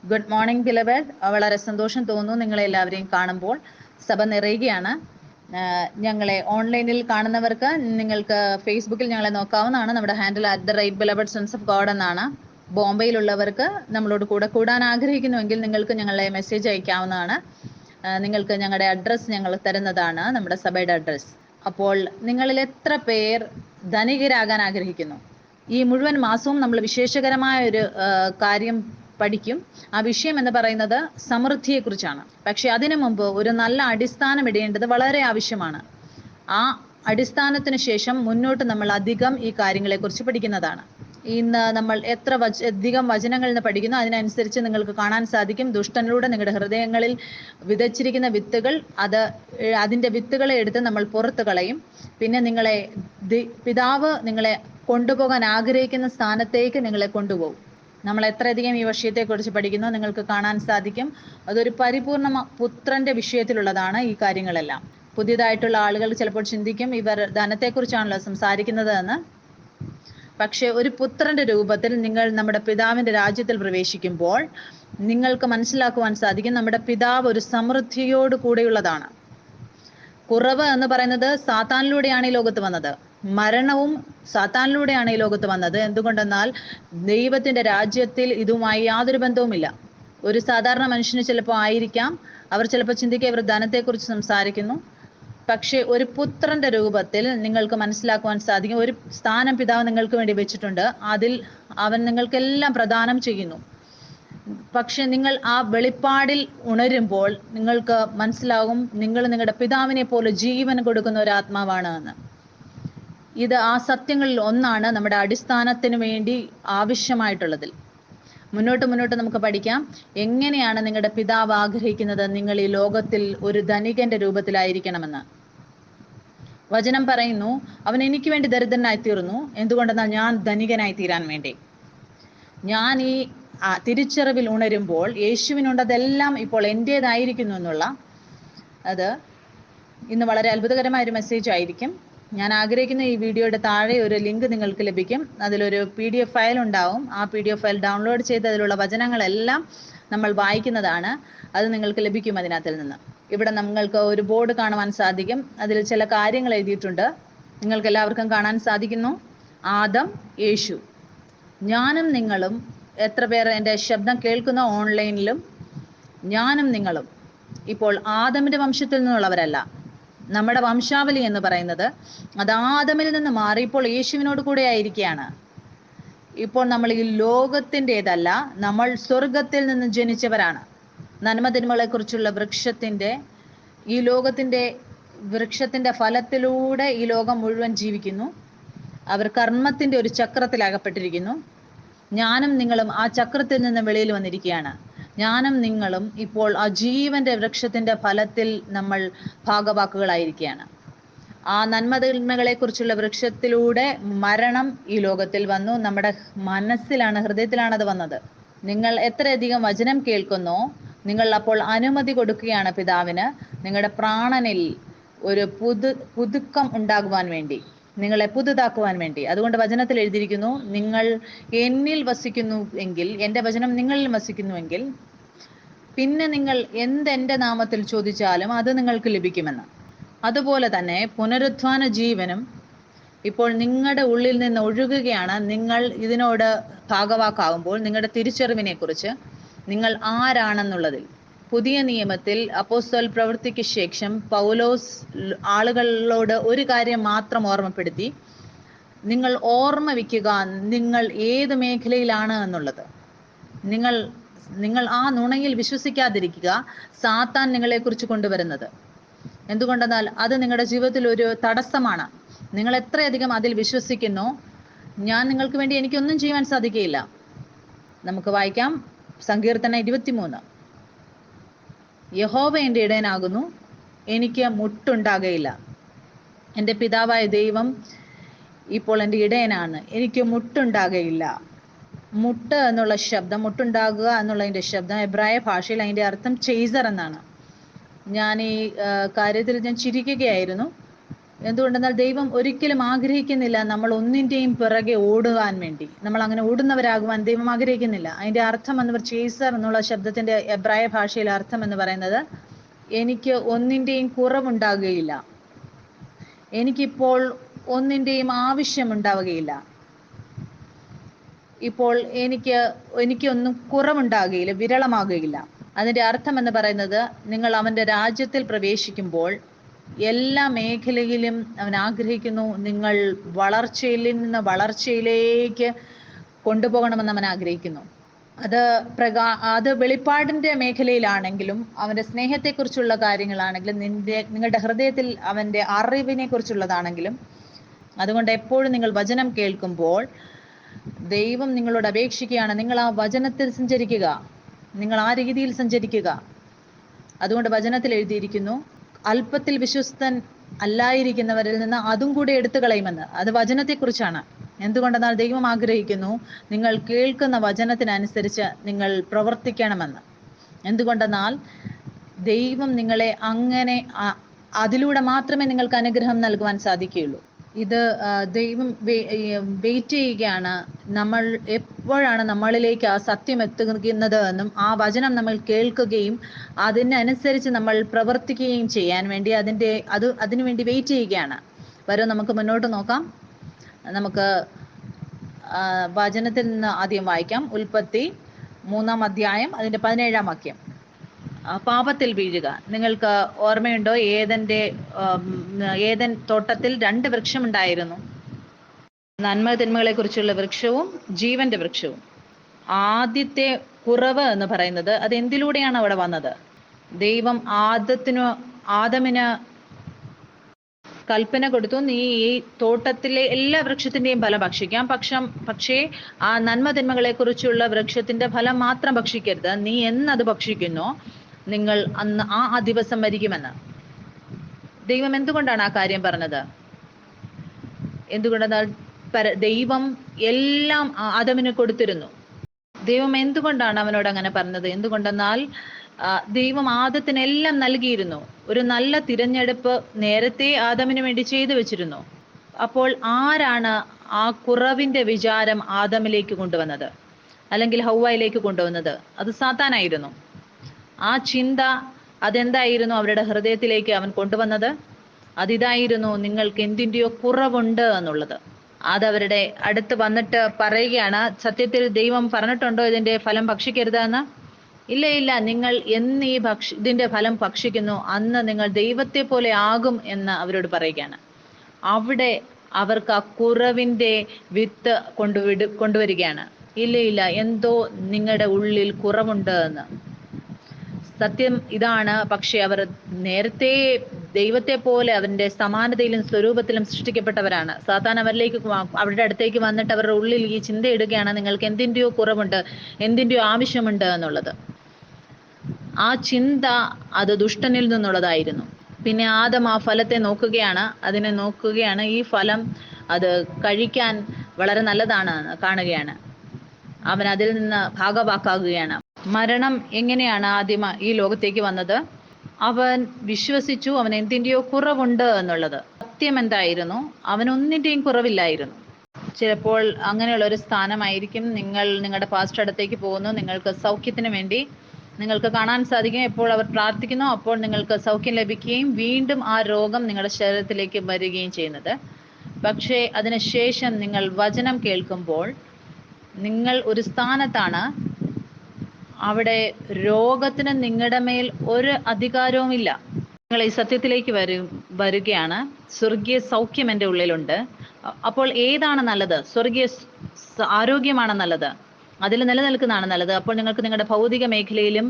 Good morning beloved. വളരെ സന്തോഷം തോന്നുന്നു നിങ്ങളെ എല്ലാവരെയും കാണുമ്പോൾ. സഭ നിറയുകയാണ്. ഞങ്ങളെ ഓൺലൈനിൽ കാണുന്നവർക്ക് നിങ്ങൾക്ക് ഫേസ്ബുക്കിൽ ഞങ്ങളെ നോക്കാവുന്നതാണ്. നമ്മുടെ handle @beloved sons of God എന്നാണ്. ബോംബെയിലുള്ളവർക്ക് നമ്മളോട് കൂടെ കൂടാൻ ആഗ്രഹിക്കുന്നുവെങ്കിൽ നിങ്ങൾക്ക് ഞങ്ങളെ മെസ്സേജ് അയക്കാവുന്നതാണ്. നിങ്ങൾക്ക് ഞങ്ങളുടെ അഡ്രസ്സ് ഞങ്ങൾ തരുന്നതാണ്, നമ്മുടെ സഭയുടെ അഡ്രസ്സ്. അപ്പോൾ നിങ്ങളിൽ എത്ര പേർ ധനികരാകാൻ ആഗ്രഹിക്കുന്നു? ഈ മുഴുവൻ മാസവും നമ്മൾ വിശേഷകരമായ ഒരു കാര്യം പഠിക്കും. ആ വിഷയം എന്ന് പറയുന്നത് സമൃദ്ധിയെക്കുറിച്ചാണ്. പക്ഷെ അതിനു മുമ്പ് ഒരു നല്ല അടിസ്ഥാനം ഇടേണ്ടത് വളരെ ആവശ്യമാണ്. ആ അടിസ്ഥാനത്തിന് ശേഷം മുന്നോട്ട് നമ്മൾ അധികം ഈ കാര്യങ്ങളെക്കുറിച്ച് പഠിക്കുന്നതാണ്. ഇന്ന് നമ്മൾ അധികം വചനങ്ങളിൽ നിന്ന് പഠിക്കുന്നു, അതിനനുസരിച്ച് നിങ്ങൾക്ക് കാണാൻ സാധിക്കും ദുഷ്ടനിലൂടെ നിങ്ങളുടെ ഹൃദയങ്ങളിൽ വിതച്ചിരിക്കുന്ന വിത്തുകൾ, അതിൻ്റെ വിത്തുകളെ എടുത്ത് നമ്മൾ പുറത്തു കളയും. പിന്നെ പിതാവ് നിങ്ങളെ കൊണ്ടുപോകാൻ ആഗ്രഹിക്കുന്ന സ്ഥാനത്തേക്ക് നിങ്ങളെ കൊണ്ടുപോകും. നമ്മൾ എത്രയധികം ഈ വിഷയത്തെക്കുറിച്ച് പഠിക്കുന്നു നിങ്ങൾക്ക് കാണാൻ സാധിക്കും. അതൊരു പരിപൂർണ പുത്രന്റെ വിഷയത്തിലുള്ളതാണ് ഈ കാര്യങ്ങളെല്ലാം. പുതിയതായിട്ടുള്ള ആളുകൾ ചിലപ്പോൾ ചിന്തിക്കും ഇവർ ധനത്തെക്കുറിച്ചാണല്ലോ സംസാരിക്കുന്നത് എന്ന്. പക്ഷെ ഒരു പുത്രന്റെ രൂപത്തിൽ നിങ്ങൾ നമ്മുടെ പിതാവിന്റെ രാജ്യത്തിൽ പ്രവേശിക്കുമ്പോൾ നിങ്ങൾക്ക് മനസ്സിലാക്കുവാൻ സാധിക്കും നമ്മുടെ പിതാവ് ഒരു സമൃദ്ധിയോട് കൂടെയുള്ളതാണ്. കുറവ് എന്ന് പറയുന്നത് സാത്താനിലൂടെയാണ് ഈ ലോകത്ത് വന്നത്. മരണവും സാത്താനിലൂടെയാണ് ഈ ലോകത്ത് വന്നത്. എന്തുകൊണ്ടെന്നാൽ ദൈവത്തിന്റെ രാജ്യത്തിൽ ഇതുമായി യാതൊരു ബന്ധവുമില്ല. ഒരു സാധാരണ മനുഷ്യന് ചിലപ്പോൾ ആയിരിക്കാം, അവർ ചിലപ്പോൾ ചിന്തിക്കുക ഇവർ ധനത്തെക്കുറിച്ച് സംസാരിക്കുന്നു. പക്ഷെ ഒരു പുത്രന്റെ രൂപത്തിൽ നിങ്ങൾക്ക് മനസ്സിലാക്കുവാൻ സാധിക്കും ഒരു സ്ഥാനം പിതാവ് നിങ്ങൾക്ക് വേണ്ടി വെച്ചിട്ടുണ്ട്. അതിൽ അവൻ നിങ്ങൾക്കെല്ലാം പ്രദാനം ചെയ്യുന്നു. പക്ഷെ നിങ്ങൾ ആ വെളിപ്പാടിൽ ഉണരുമ്പോൾ നിങ്ങൾക്ക് മനസ്സിലാകും നിങ്ങൾ നിങ്ങളുടെ പിതാവിനെ പോലെ ജീവൻ കൊടുക്കുന്ന ഒരു ആത്മാവാണ് എന്ന്. ഇത് ആ സത്യങ്ങളിൽ ഒന്നാണ് നമ്മുടെ അടിസ്ഥാനത്തിന് വേണ്ടി ആവശ്യമായിട്ടുള്ളതിൽ. മുന്നോട്ട് നമുക്ക് പഠിക്കാം എങ്ങനെയാണ് നിങ്ങളുടെ പിതാവ് ആഗ്രഹിക്കുന്നത് നിങ്ങൾ ഈ ലോകത്തിൽ ഒരു ധനികന്റെ രൂപത്തിലായിരിക്കണമെന്ന്. വചനം പറയുന്നു അവൻ എനിക്ക് വേണ്ടി ദരിദ്രനായി തീർന്നു, എന്തുകൊണ്ടെന്നാൽ ഞാൻ ധനികനായി തീരാൻ വേണ്ടി. ഞാൻ ഈ തിരിച്ചറിവിൽ ഉണരുമ്പോൾ യേശുവിനുണ്ടതെല്ലാം ഇപ്പോൾ എൻ്റേതായിരിക്കുന്നു എന്നുള്ള അത് ഇന്ന് വളരെ അത്ഭുതകരമായ ഒരു മെസ്സേജ് ആയിരിക്കും. ഞാൻ ആഗ്രഹിക്കുന്ന ഈ വീഡിയോയുടെ താഴെ ഒരു ലിങ്ക് നിങ്ങൾക്ക് ലഭിക്കും. അതിലൊരു PDF ഫയൽ ഉണ്ടാവും. ആ PDF ഫയൽ ഡൗൺലോഡ് ചെയ്ത് അതിലുള്ള വചനങ്ങളെല്ലാം നമ്മൾ വായിക്കുന്നതാണ്. അത് നിങ്ങൾക്ക് ലഭിക്കും അതിനകത്തിൽ നിന്ന്. ഇവിടെ നിങ്ങൾക്ക് ഒരു ബോർഡ് കാണുവാൻ സാധിക്കും. അതിൽ ചില കാര്യങ്ങൾ എഴുതിയിട്ടുണ്ട്. നിങ്ങൾക്ക് എല്ലാവർക്കും കാണാൻ സാധിക്കുന്നു. ആദം, യേശു. ഞാനും നിങ്ങളും. എത്ര പേർ എൻ്റെ ശബ്ദം കേൾക്കുന്ന ഓൺലൈനിലും? ഞാനും നിങ്ങളും ഇപ്പോൾ ആദമിന്റെ വംശത്തിൽ നിന്നുള്ളവരല്ല. നമ്മുടെ വംശാവലി എന്ന് പറയുന്നത് അത് ആദമിൽ നിന്ന് മാറി ഇപ്പോൾ യേശുവിനോട് കൂടെ ആയിരിക്കുകയാണ്. ഇപ്പോൾ നമ്മൾ ഈ ലോകത്തിൻ്റെതല്ല, നമ്മൾ സ്വർഗത്തിൽ നിന്ന് ജനിച്ചവരാണ്. നന്മതിന്മകളെ കുറിച്ചുള്ള ഈ ലോകത്തിന്റെ വൃക്ഷത്തിന്റെ ഫലത്തിലൂടെ ഈ ലോകം മുഴുവൻ ജീവിക്കുന്നു. അവർ കർമ്മത്തിന്റെ ഒരു ചക്രത്തിൽ അകപ്പെട്ടിരിക്കുന്നു. ഞാനും നിങ്ങളും ആ ചക്രത്തിൽ നിന്ന് വെളിയിൽ വന്നിരിക്കുകയാണ്. ഞാനും നിങ്ങളും ഇപ്പോൾ ആ ജീവന്റെ വൃക്ഷത്തിന്റെ ഫലത്തിൽ നമ്മൾ ഭാഗവാക്കുകളായിരിക്കുകയാണ്. ആ നന്മതിന്മകളെ കുറിച്ചുള്ള വൃക്ഷത്തിലൂടെ മരണം ഈ ലോകത്തിൽ വന്നു. നമ്മുടെ മനസ്സിലാണ്, ഹൃദയത്തിലാണ് അത് വന്നത്. നിങ്ങൾ എത്രയധികം വചനം കേൾക്കുന്നോ നിങ്ങൾ അപ്പോൾ അനുമതി കൊടുക്കുകയാണ് പിതാവിന് നിങ്ങളുടെ പ്രാണനിൽ ഒരു പുതുക്കം ഉണ്ടാകുവാൻ വേണ്ടി, നിങ്ങളെ പുതുതാക്കുവാൻ വേണ്ടി. അതുകൊണ്ട് വചനത്തിൽ എഴുതിയിരിക്കുന്നു നിങ്ങൾ എന്നിൽ വസിക്കുന്നു എങ്കിൽ, എൻ്റെ വചനം നിങ്ങളിൽ വസിക്കുന്നുവെങ്കിൽ പിന്നെ നിങ്ങൾ എൻ്റെ നാമത്തിൽ ചോദിച്ചാലും അത് നിങ്ങൾക്ക് ലഭിക്കുമെന്ന്. അതുപോലെ തന്നെ പുനരുത്ഥാന ജീവനും ഇപ്പോൾ നിങ്ങളുടെ ഉള്ളിൽ നിന്ന് ഒഴുകുകയാണ്. നിങ്ങൾ ഇതിനോട് ഭാഗവാക്കാകുമ്പോൾ നിങ്ങളുടെ തിരിച്ചറിവിനെ കുറിച്ച് നിങ്ങൾ ആരാണെന്നുള്ളതിൽ. പുതിയ നിയമത്തിൽ അപ്പോസ്തല പ്രവൃത്തിക്ക് ശേഷം പൗലോസ് ആളുകളോട് ഒരു കാര്യം മാത്രം ഓർമ്മപ്പെടുത്തി, നിങ്ങൾ ഓർമ്മ വയ്ക്കുക നിങ്ങൾ ഏത് മേഖലയിലാണ് എന്നുള്ളത്. നിങ്ങൾ ആ നുണയിൽ വിശ്വസിക്കാതിരിക്കുക സാത്താൻ നിങ്ങളെക്കുറിച്ച് കൊണ്ടുവരുന്നത്. എന്തുകൊണ്ടെന്നാൽ അത് നിങ്ങളുടെ ജീവിതത്തിൽ ഒരു തടസ്സമാണ്. നിങ്ങൾ എത്രയധികം അതിൽ വിശ്വസിക്കുന്നു, ഞാൻ നിങ്ങൾക്ക് വേണ്ടി എനിക്കൊന്നും ചെയ്യാൻ സാധിക്കുകയില്ല. നമുക്ക് വായിക്കാം സങ്കീർത്തനം 23. യഹോവ എൻ്റെ ഇടയനാകുന്നു, എനിക്ക് മുട്ടുണ്ടാകയില്ല. എൻ്റെ പിതാവായ ദൈവം ഇപ്പോൾ എൻ്റെ ഇടയനാണ്, എനിക്ക് മുട്ടുണ്ടാകയില്ല. മുട്ട് എന്നുള്ള ശബ്ദം, മുട്ടുണ്ടാകുക എന്നുള്ളതിൻ്റെ ശബ്ദം എബ്രായ ഭാഷയിൽ അതിൻ്റെ അർത്ഥം ചെയ്സർ എന്നാണ്. ഞാൻ ഈ കാര്യത്തിൽ ഞാൻ ചിരിക്കുകയായിരുന്നു. എന്തുകൊണ്ടെന്നാൽ ദൈവം ഒരിക്കലും ആഗ്രഹിക്കുന്നില്ല നമ്മൾ ഒന്നിന്റെയും പിറകെ ഓടുവാൻ വേണ്ടി. നമ്മൾ അങ്ങനെ ഓടുന്നവരാകുവാൻ ദൈവം ആഗ്രഹിക്കുന്നില്ല. അതിന്റെ അർത്ഥം എന്ന് ചേസർ എന്നുള്ള ശബ്ദത്തിന്റെ എബ്രായ ഭാഷയിലെ അർത്ഥം എന്ന് പറയുന്നത് എനിക്ക് ഒന്നിന്റെയും കുറവുണ്ടാകുകയില്ല, എനിക്കിപ്പോൾ ഒന്നിന്റെയും ആവശ്യമുണ്ടാവുകയില്ല, ഇപ്പോൾ എനിക്കൊന്നും കുറവുണ്ടാകുകയില്ല, വിരളമാകുകയില്ല. അതിന്റെ അർത്ഥം എന്ന് പറയുന്നത് നിങ്ങൾ അവന്റെ രാജ്യത്തിൽ പ്രവേശിക്കുമ്പോൾ എല്ലാ മേഖലയിലും അവൻ ആഗ്രഹിക്കുന്നു നിങ്ങൾ വളർച്ചയിൽ നിന്ന് വളർച്ചയിലേക്ക് കൊണ്ടുപോകണമെന്ന് അവൻ ആഗ്രഹിക്കുന്നു. അത് വെളിപ്പാടിന്റെ മേഖലയിലാണെങ്കിലും അവന്റെ സ്നേഹത്തെക്കുറിച്ചുള്ള കാര്യങ്ങളാണെങ്കിലും നിങ്ങളുടെ ഹൃദയത്തിൽ അവന്റെ അറിവിനെ കുറിച്ചുള്ളതാണെങ്കിലും. അതുകൊണ്ട് എപ്പോഴും നിങ്ങൾ വചനം കേൾക്കുമ്പോൾ ദൈവം നിങ്ങളോട് അപേക്ഷിക്കുകയാണ്, നിങ്ങൾ ആ വചനത്തിൽ സഞ്ചരിക്കുക, നിങ്ങൾ ആ രീതിയിൽ സഞ്ചരിക്കുക. അതുകൊണ്ട് വചനത്തിൽ എഴുതിയിരിക്കുന്നു, അല്പത്തിൽ വിശ്വസ്തൻ അല്ലായിരിക്കുന്നവരിൽ നിന്ന് അതും കൂടി എടുത്തു കളയുമെന്ന്. അത് വചനത്തെക്കുറിച്ചാണ്. എന്തുകൊണ്ടെന്നാൽ ദൈവം ആഗ്രഹിക്കുന്നു നിങ്ങൾ കേൾക്കുന്ന വചനത്തിനനുസരിച്ച് നിങ്ങൾ പ്രവർത്തിക്കണമെന്ന്. എന്തുകൊണ്ടെന്നാൽ ദൈവം നിങ്ങളെ അങ്ങനെ അതിലൂടെ മാത്രമേ നിങ്ങൾക്ക് അനുഗ്രഹം നൽകുവാൻ സാധിക്കുകയുള്ളൂ. ഇത് ദൈവം വെയിറ്റ് ചെയ്യുകയാണ്, നമ്മൾ എപ്പോഴാണ് നമ്മളിലേക്ക് ആ സത്യം എത്തുന്നത് എന്നും ആ വചനം നമ്മൾ കേൾക്കുകയും അതിനനുസരിച്ച് നമ്മൾ പ്രവർത്തിക്കുകയും ചെയ്യാൻ വേണ്ടി അതിനുവേണ്ടി വെയിറ്റ് ചെയ്യുകയാണ്. വരും നമുക്ക് മുന്നോട്ട് നോക്കാം. നമുക്ക് വചനത്തിൽ നിന്ന് ആദ്യം വായിക്കാം. ഉൽപ്പത്തി 3-ാം അധ്യായം അതിന്റെ 17-ാം വാക്യം. പാപത്തിൽ വീഴുക. നിങ്ങൾക്ക് ഓർമ്മയുണ്ടോ? ഏദൻ തോട്ടത്തിൽ 2 വൃക്ഷമുണ്ടായിരുന്നു, നന്മ തിന്മകളെ കുറിച്ചുള്ള വൃക്ഷവും ജീവന്റെ വൃക്ഷവും. ആദ്യത്തെ കുറവ് എന്ന് പറയുന്നത് അത് എന്തിലൂടെയാണ് അവിടെ വന്നത്? ദൈവം ആദമിന് കൽപ്പന കൊടുത്തു, നീ ഈ തോട്ടത്തിലെ എല്ലാ വൃക്ഷത്തിന്റെയും ഫലം ഭക്ഷിക്കാം, പക്ഷേ ആ നന്മ തിന്മകളെ കുറിച്ചുള്ള വൃക്ഷത്തിന്റെ ഫലം മാത്രം ഭക്ഷിക്കരുത്. നീ എന്നത് ഭക്ഷിക്കുന്നോ നിങ്ങൾ അന്ന് ആ ദിവസം മരിക്കുമെന്ന്. ദൈവം എന്തുകൊണ്ടാണ് ആ കാര്യം പറഞ്ഞത്? എന്തുകൊണ്ടെന്നാൽ ദൈവം എല്ലാം ആദമിന് കൊടുത്തിരുന്നു. ദൈവം എന്തുകൊണ്ടാണ് അവനോട് അങ്ങനെ പറഞ്ഞത്? എന്തുകൊണ്ടെന്നാൽ ദൈവം ആദത്തിനെല്ലാം നൽകിയിരുന്നു. ഒരു നല്ല തിരഞ്ഞെടുപ്പ് നേരത്തെ ആദമിന് വേണ്ടി ചെയ്തു വെച്ചിരുന്നു. അപ്പോൾ ആരാണ് ആ കുറവിന്റെ വിചാരം ആദമിലേക്ക് കൊണ്ടുവന്നത്, അല്ലെങ്കിൽ ഹൗവയിലേക്ക് കൊണ്ടുവന്നത്? അത് സാത്താനായിരുന്നു. ആ ചിന്ത അതെന്തായിരുന്നു അവരുടെ ഹൃദയത്തിലേക്ക് അവൻ കൊണ്ടുവന്നത്? അതിതായിരുന്നു, നിങ്ങൾക്ക് എന്തിൻ്റെയോ കുറവുണ്ട് എന്നുള്ളത്. അതവരുടെ അടുത്ത് വന്നിട്ട് പറയുകയാണ്, സത്യത്തിൽ ദൈവം പറഞ്ഞിട്ടുണ്ടോ ഇതിന്റെ ഫലം ഭക്ഷിക്കരുതെന്ന്? ഇല്ല, നിങ്ങൾ എന്ന് ഇതിന്റെ ഫലം ഭക്ഷിക്കുന്നു അന്ന് നിങ്ങൾ ദൈവത്തെ പോലെ ആകും എന്ന് അവരോട് പറയുകയാണ്. അവിടെ അവർക്ക് ആ കുറവിന്റെ വിത്ത് കൊണ്ടുവരികയാണ്. ഇല്ല, എന്തോ നിങ്ങളുടെ ഉള്ളിൽ കുറവുണ്ട് എന്ന്. സത്യം ഇതാണ്. പക്ഷെ അവർ നേരത്തെ ദൈവത്തെ പോലെ അവന്റെ സമാനതയിലും സ്വരൂപത്തിലും സൃഷ്ടിക്കപ്പെട്ടവരാണ്. സാത്താൻ അവരുടെ അടുത്തേക്ക് വന്നിട്ട് അവരുടെ ഉള്ളിൽ ഈ ചിന്ത ഇടുകയാണ്, നിങ്ങൾക്ക് എന്തിൻ്റെയോ കുറവുണ്ട്, എന്തിൻ്റെയോ ആവശ്യമുണ്ട് എന്നുള്ളത്. ആ ചിന്ത അത് ദുഷ്ടനിൽ നിന്നുള്ളതായിരുന്നു. പിന്നെ ആദം ആ ഫലത്തെ നോക്കുകയാണ്, ഈ ഫലം അത് കഴിക്കാൻ വളരെ നല്ലതാണ് കാണുകയാണ്. അവൻ അതിൽ നിന്ന് ഭാഗവാക്കാകുകയാണ്. മരണം എങ്ങനെയാണ് ആദ്യം ഈ ലോകത്തേക്ക് വന്നത്? അവൻ വിശ്വസിച്ചു അവൻ എന്തിൻ്റെയോ കുറവുണ്ട് എന്നുള്ളത്. സത്യം എന്തായിരുന്നു? അവനൊന്നിൻ്റെയും കുറവില്ലായിരുന്നു. ചിലപ്പോൾ അങ്ങനെയുള്ള ഒരു സ്ഥാനമായിരിക്കും നിങ്ങളുടെ പാസ്റ്റർ അടുത്തേക്ക് പോകുന്നു, നിങ്ങൾക്ക് സൗഖ്യത്തിന് വേണ്ടി നിങ്ങൾക്ക് കാണാൻ സാധിക്കും. എപ്പോൾ അവർ പ്രാർത്ഥിക്കുന്നു അപ്പോൾ നിങ്ങൾക്ക് സൗഖ്യം ലഭിക്കുകയും വീണ്ടും ആ രോഗം നിങ്ങളുടെ ശരീരത്തിലേക്ക് വരികയും ചെയ്യുന്നത്. പക്ഷേ അതിനുശേഷം നിങ്ങൾ വചനം കേൾക്കുമ്പോൾ നിങ്ങൾ ഒരു സ്ഥാനത്താണ്. അവിടെ രോഗത്തിന് നിങ്ങളുടെ മേൽ ഒരു അധികാരവുമില്ല. നിങ്ങൾ ഈ സത്യത്തിലേക്ക് വരികയാണ്. സ്വർഗീയ സൗഖ്യം എൻ്റെ ഉള്ളിലുണ്ട്. അപ്പോൾ ഏതാണ് നല്ലത്? സ്വർഗീയ ആരോഗ്യമാണ് നല്ലത്, അതിൽ നിലനിൽക്കുന്നതാണ് നല്ലത്. അപ്പോൾ നിങ്ങൾക്ക് നിങ്ങളുടെ ഭൗതിക മേഖലയിലും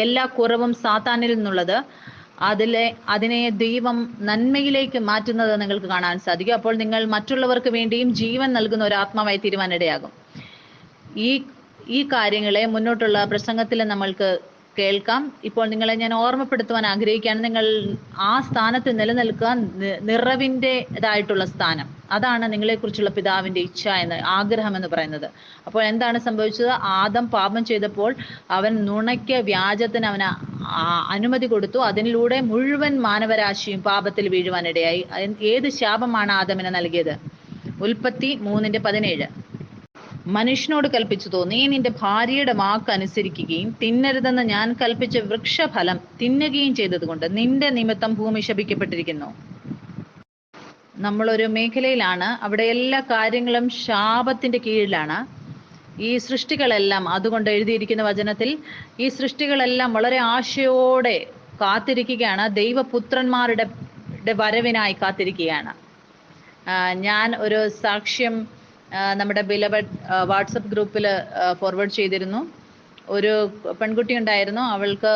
എല്ലാ കുറവും സാത്താനിൽ നിന്നുള്ളത് അതിനെ ദൈവം നന്മയിലേക്ക് മാറ്റുന്നത് നിങ്ങൾക്ക് കാണാൻ സാധിക്കും. അപ്പോൾ നിങ്ങൾ മറ്റുള്ളവർക്ക് വേണ്ടിയും ജീവൻ നൽകുന്ന ഒരു ആത്മാവായി തീരുവാനിടയാകും. ഈ കാര്യങ്ങളെ മുന്നോട്ടുള്ള പ്രസംഗത്തിൽ നമ്മൾക്ക് കേൾക്കാം. ഇപ്പോൾ നിങ്ങളെ ഞാൻ ഓർമ്മപ്പെടുത്തുവാൻ ആഗ്രഹിക്കുകയാണ്, നിങ്ങൾ ആ സ്ഥാനത്ത് നിലനിൽക്കുക, നിറവിൻ്റെതായിട്ടുള്ള സ്ഥാനം. അതാണ് നിങ്ങളെക്കുറിച്ചുള്ള പിതാവിൻ്റെ ഇച്ഛ എന്ന്, ആഗ്രഹം എന്ന് പറയുന്നത്. അപ്പോൾ എന്താണ് സംഭവിച്ചത്? ആദം പാപം ചെയ്തപ്പോൾ അവൻ നുണയ്ക്ക്, വ്യാജത്തിന് അവന് അനുമതി കൊടുത്തു. അതിലൂടെ മുഴുവൻ മാനവരാശിയും പാപത്തിൽ വീഴുവാനിടയായി. ഏത് ശാപമാണ് ആദമിന് നൽകിയത്? ഉൽപ്പത്തി 3:17. മനുഷ്യനോട് കൽപ്പിച്ചതോ, നീ നിന്റെ ഭാര്യയുടെ വാക്ക് അനുസരിക്കുകയും തിന്നരുതെന്ന് ഞാൻ കൽപ്പിച്ച വൃക്ഷഫലം തിന്നുകയും ചെയ്തതുകൊണ്ട് നിന്റെ നിമിത്തം ഭൂമി ശപിക്കപ്പെട്ടിരിക്കുന്നു. നമ്മളൊരു മേഖലയിലാണ്, അവിടെ എല്ലാ കാര്യങ്ങളും ശാപത്തിന്റെ കീഴിലാണ്. ഈ സൃഷ്ടികളെല്ലാം, അതുകൊണ്ട് എഴുതിയിരിക്കുന്ന വചനത്തിൽ, ഈ സൃഷ്ടികളെല്ലാം വളരെ ആശയോടെ കാത്തിരിക്കുകയാണ്, ദൈവപുത്രന്മാരുടെ വരവിനായി കാത്തിരിക്കുകയാണ്. ഞാൻ ഒരു സാക്ഷ്യം നമ്മുടെ ബിലവഡ് വാട്സപ്പ് ഗ്രൂപ്പിൽ ഫോർവേഡ് ചെയ്തിരുന്നു. ഒരു പെൺകുട്ടി ഉണ്ടായിരുന്നു, അവൾക്ക്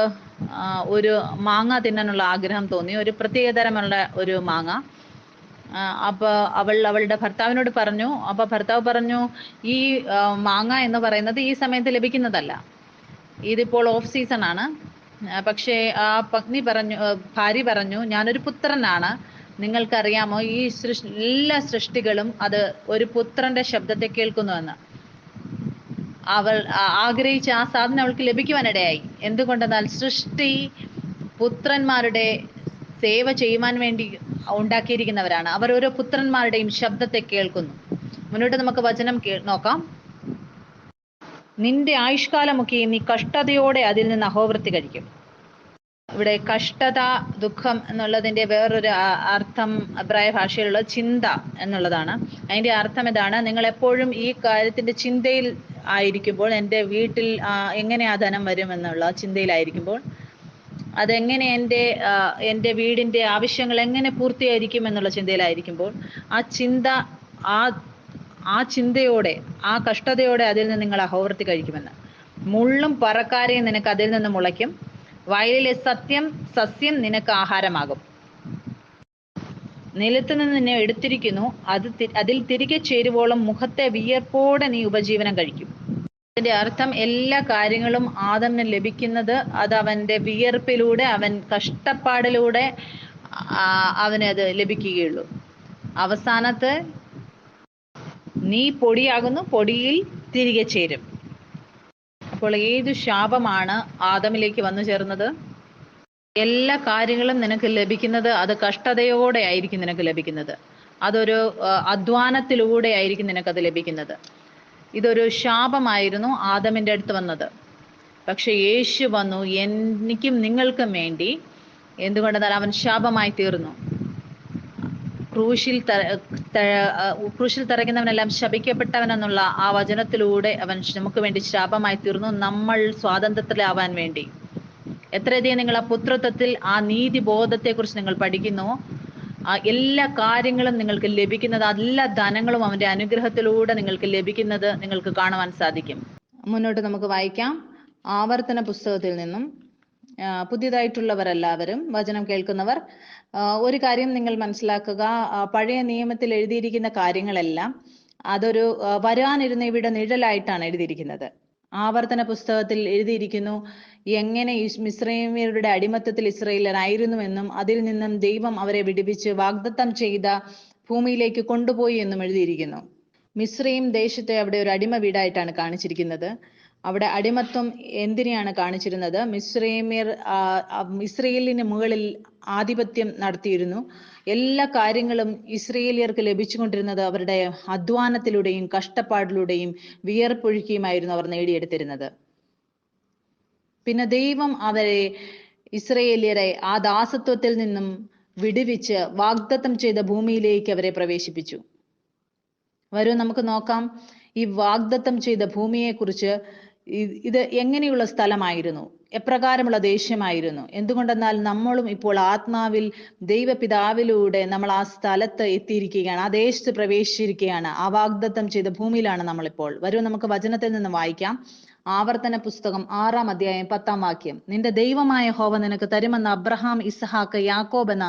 ഒരു മാങ്ങ തിന്നാനുള്ള ആഗ്രഹം തോന്നി, ഒരു പ്രത്യേകതരമുള്ള ഒരു മാങ്ങ. അപ്പോൾ അവളുടെ ഭർത്താവിനോട് പറഞ്ഞു. അപ്പോൾ ഭർത്താവ് പറഞ്ഞു, ഈ മാങ്ങ എന്ന് പറയുന്നത് ഈ സമയത്ത് ലഭിക്കുന്നതല്ല, ഇതിപ്പോൾ ഓഫ് സീസൺ ആണ്. പക്ഷേ ആ ഭാര്യ പറഞ്ഞു, ഞാനൊരു പുത്രനാണ്, നിങ്ങൾക്കറിയാമോ ഈ എല്ലാ സൃഷ്ടികളും അത് ഒരു പുത്രന്റെ ശബ്ദത്തെ കേൾക്കുന്നുവെന്ന്. അവൾ ആഗ്രഹിച്ച ആ സാധനം അവൾക്ക് ലഭിക്കുവാനിടയായി. എന്തുകൊണ്ടെന്നാൽ സൃഷ്ടി പുത്രന്മാരുടെ സേവ ചെയ്യുവാൻ വേണ്ടി ഉണ്ടാക്കിയിരിക്കുന്നവരാണ്. അവർ ഓരോ പുത്രന്മാരുടെയും ശബ്ദത്തെ കേൾക്കുന്നു. മുന്നോട്ട് നമുക്ക് വചനം നോക്കാം. നിന്റെ ആയുഷ്കാലമൊക്കെ നീ കഷ്ടതയോടെ അതിൽ നിന്ന് അഹോവൃത്തി കഴിക്കും. ഇവിടെ കഷ്ടത, ദുഃഖം എന്നുള്ളതിന്റെ വേറൊരു അർത്ഥം എബ്രായ ഭാഷയിലുള്ള ചിന്ത എന്നുള്ളതാണ്. അതിന്റെ അർത്ഥം ഇതാണ്: നിങ്ങൾ എപ്പോഴും ഈ കാര്യത്തിന്റെ ചിന്തയിൽ ആയിരിക്കുമ്പോൾ, എൻ്റെ വീട്ടിൽ എങ്ങനെ ആ ധനം വരും എന്നുള്ള ചിന്തയിലായിരിക്കുമ്പോൾ, അതെങ്ങനെ എൻ്റെ വീടിന്റെ ആവശ്യങ്ങൾ എങ്ങനെ പൂർത്തിയായിരിക്കും എന്നുള്ള ചിന്തയിലായിരിക്കുമ്പോൾ, ആ ചിന്തയോടെ, ആ കഷ്ടതയോടെ അതിൽ നിന്ന് നിങ്ങൾ അഹോവൃത്തി കഴിക്കുമെന്ന്. മുള്ളും പറക്കാരെയും നിനക്ക് അതിൽ നിന്ന് മുളയ്ക്കും, വയലിലെ സസ്യം നിനക്ക് ആഹാരമാകും. നിലത്ത് നിന്ന് നിന്നെ എടുത്തിരിക്കുന്നു, അതിൽ തിരികെ ചേരുവോളം മുഖത്തെ വിയർപ്പോടെ നീ ഉപജീവനം കഴിക്കും. അതിന്റെ അർത്ഥം, എല്ലാ കാര്യങ്ങളും ആദമിന് ലഭിക്കുന്നത് അത് അവന്റെ വിയർപ്പിലൂടെ, അവൻ കഷ്ടപ്പാടിലൂടെ അവനത് ലഭിക്കുകയുള്ളൂ. അവസാനത്ത് നീ പൊടിയാകുന്നു, പൊടിയിൽ തിരികെ ചേരും. അപ്പോൾ ഏതു ശാപമാണ് ആദമിലേക്ക് വന്നു ചേർന്നത്? എല്ലാ കാര്യങ്ങളും നിനക്ക് ലഭിക്കുന്നത് അത് കഷ്ടതയോടെ ആയിരിക്കും നിനക്ക് ലഭിക്കുന്നത്. അതൊരു അധ്വാനത്തിലൂടെ ആയിരിക്കും നിനക്കത് ലഭിക്കുന്നത്. ഇതൊരു ശാപമായിരുന്നു ആദമിൻ്റെ അടുത്ത് വന്നത്. പക്ഷെ യേശു വന്നു എനിക്കും നിങ്ങൾക്കും വേണ്ടി. എന്തുകൊണ്ടെന്നാൽ അവൻ ശാപമായി തീർന്നു. ക്രൂശിൽ തറയ്ക്കുന്നവനെല്ലാം ശപിക്കപ്പെട്ടവൻ എന്നുള്ള ആ വചനത്തിലൂടെ അവൻ നമുക്ക് വേണ്ടി ശാപമായി തീർന്നു, നമ്മൾ സ്വാതന്ത്ര്യത്തിലാവാൻ വേണ്ടി. എത്രയധികം നിങ്ങൾ ആ പുത്രത്വത്തിൽ, ആ നീതിബോധത്തെ കുറിച്ച് നിങ്ങൾ പഠിക്കുന്നു, എല്ലാ കാര്യങ്ങളും നിങ്ങൾക്ക് ലഭിക്കുന്നത്, എല്ലാ ധനങ്ങളും അവന്റെ അനുഗ്രഹത്തിലൂടെ നിങ്ങൾക്ക് ലഭിക്കുന്നത് നിങ്ങൾക്ക് കാണുവാൻ സാധിക്കും. മുന്നോട്ട് നമുക്ക് വായിക്കാം. ആവർത്തന പുസ്തകത്തിൽ നിന്നും. പുതിയതായിട്ടുള്ളവരെല്ലാവരും, വചനം കേൾക്കുന്നവർ, ഒരു കാര്യം നിങ്ങൾ മനസ്സിലാക്കുക. പഴയ നിയമത്തിൽ എഴുതിയിരിക്കുന്ന കാര്യങ്ങളെല്ലാം അതൊരു വരാനിരുന്നവയുടെ നിഴലായിട്ടാണ് എഴുതിയിരിക്കുന്നത്. ആവർത്തന പുസ്തകത്തിൽ എഴുതിയിരിക്കുന്നു എങ്ങനെ മിസ്രയീമ്യരുടെ അടിമത്തത്തിൽ ഇസ്രായേലരായിരുന്നുവെന്നും അതിൽ നിന്നും ദൈവം അവരെ വിടുവിച്ച് വാഗ്ദത്തം ചെയ്ത ഭൂമിയിലേക്ക് കൊണ്ടുപോയി എന്നും എഴുതിയിരിക്കുന്നു. മിസ്രയീം ദേശത്തെ അവിടെ ഒരു അടിമ വീടായിട്ടാണ് കാണിച്ചിരിക്കുന്നത്. അവിടെ അടിമത്വം എന്തിനെയാണ് കാണിച്ചിരുന്നത്? മിസ്രയീമ്യർ ഇസ്രയേലിന് മുകളിൽ ആധിപത്യം നടത്തിയിരുന്നു. എല്ലാ കാര്യങ്ങളും ഇസ്രയേലിയർക്ക് ലഭിച്ചുകൊണ്ടിരുന്നത് അവരുടെ അധ്വാനത്തിലൂടെയും കഷ്ടപ്പാടിലൂടെയും വിയർപ്പൊഴുക്കിയുമായിരുന്നു അവർ നേടിയെടുത്തിരുന്നത്. പിന്നെ ദൈവം ഇസ്രയേലിയരെ ആ ദാസത്വത്തിൽ നിന്നും വിടുവിച്ച് വാഗ്ദത്തം ചെയ്ത ഭൂമിയിലേക്ക് അവരെ പ്രവേശിപ്പിച്ചു. വരൂ നമുക്ക് നോക്കാം ഈ വാഗ്ദത്തം ചെയ്ത ഭൂമിയെക്കുറിച്ച്. ഇത് എങ്ങനെയുള്ള സ്ഥലമായിരുന്നു, എപ്രകാരമുള്ള ദേശമായിരുന്നു? എന്തുകൊണ്ടെന്നാൽ നമ്മളും ഇപ്പോൾ ആത്മാവിൽ ദൈവപിതാവിലൂടെ നമ്മൾ ആ സ്ഥലത്ത് എത്തിയിരിക്കുകയാണ്, ആ ദേശത്ത് പ്രവേശിച്ചിരിക്കുകയാണ്. ആ വാഗ്ദത്തം ചെയ്ത ഭൂമിയിലാണ് നമ്മളിപ്പോൾ. വരൂ നമുക്ക് വചനത്തിൽ നിന്ന് വായിക്കാം. ആവർത്തന പുസ്തകം 6-ാം അധ്യായം 10-ാം വാക്യം. നിന്റെ ദൈവമായ യഹോവ നിനക്ക് തരുമെന്ന് അബ്രഹാം, ഇസ്ഹാക്ക്, യാക്കോബ് എന്ന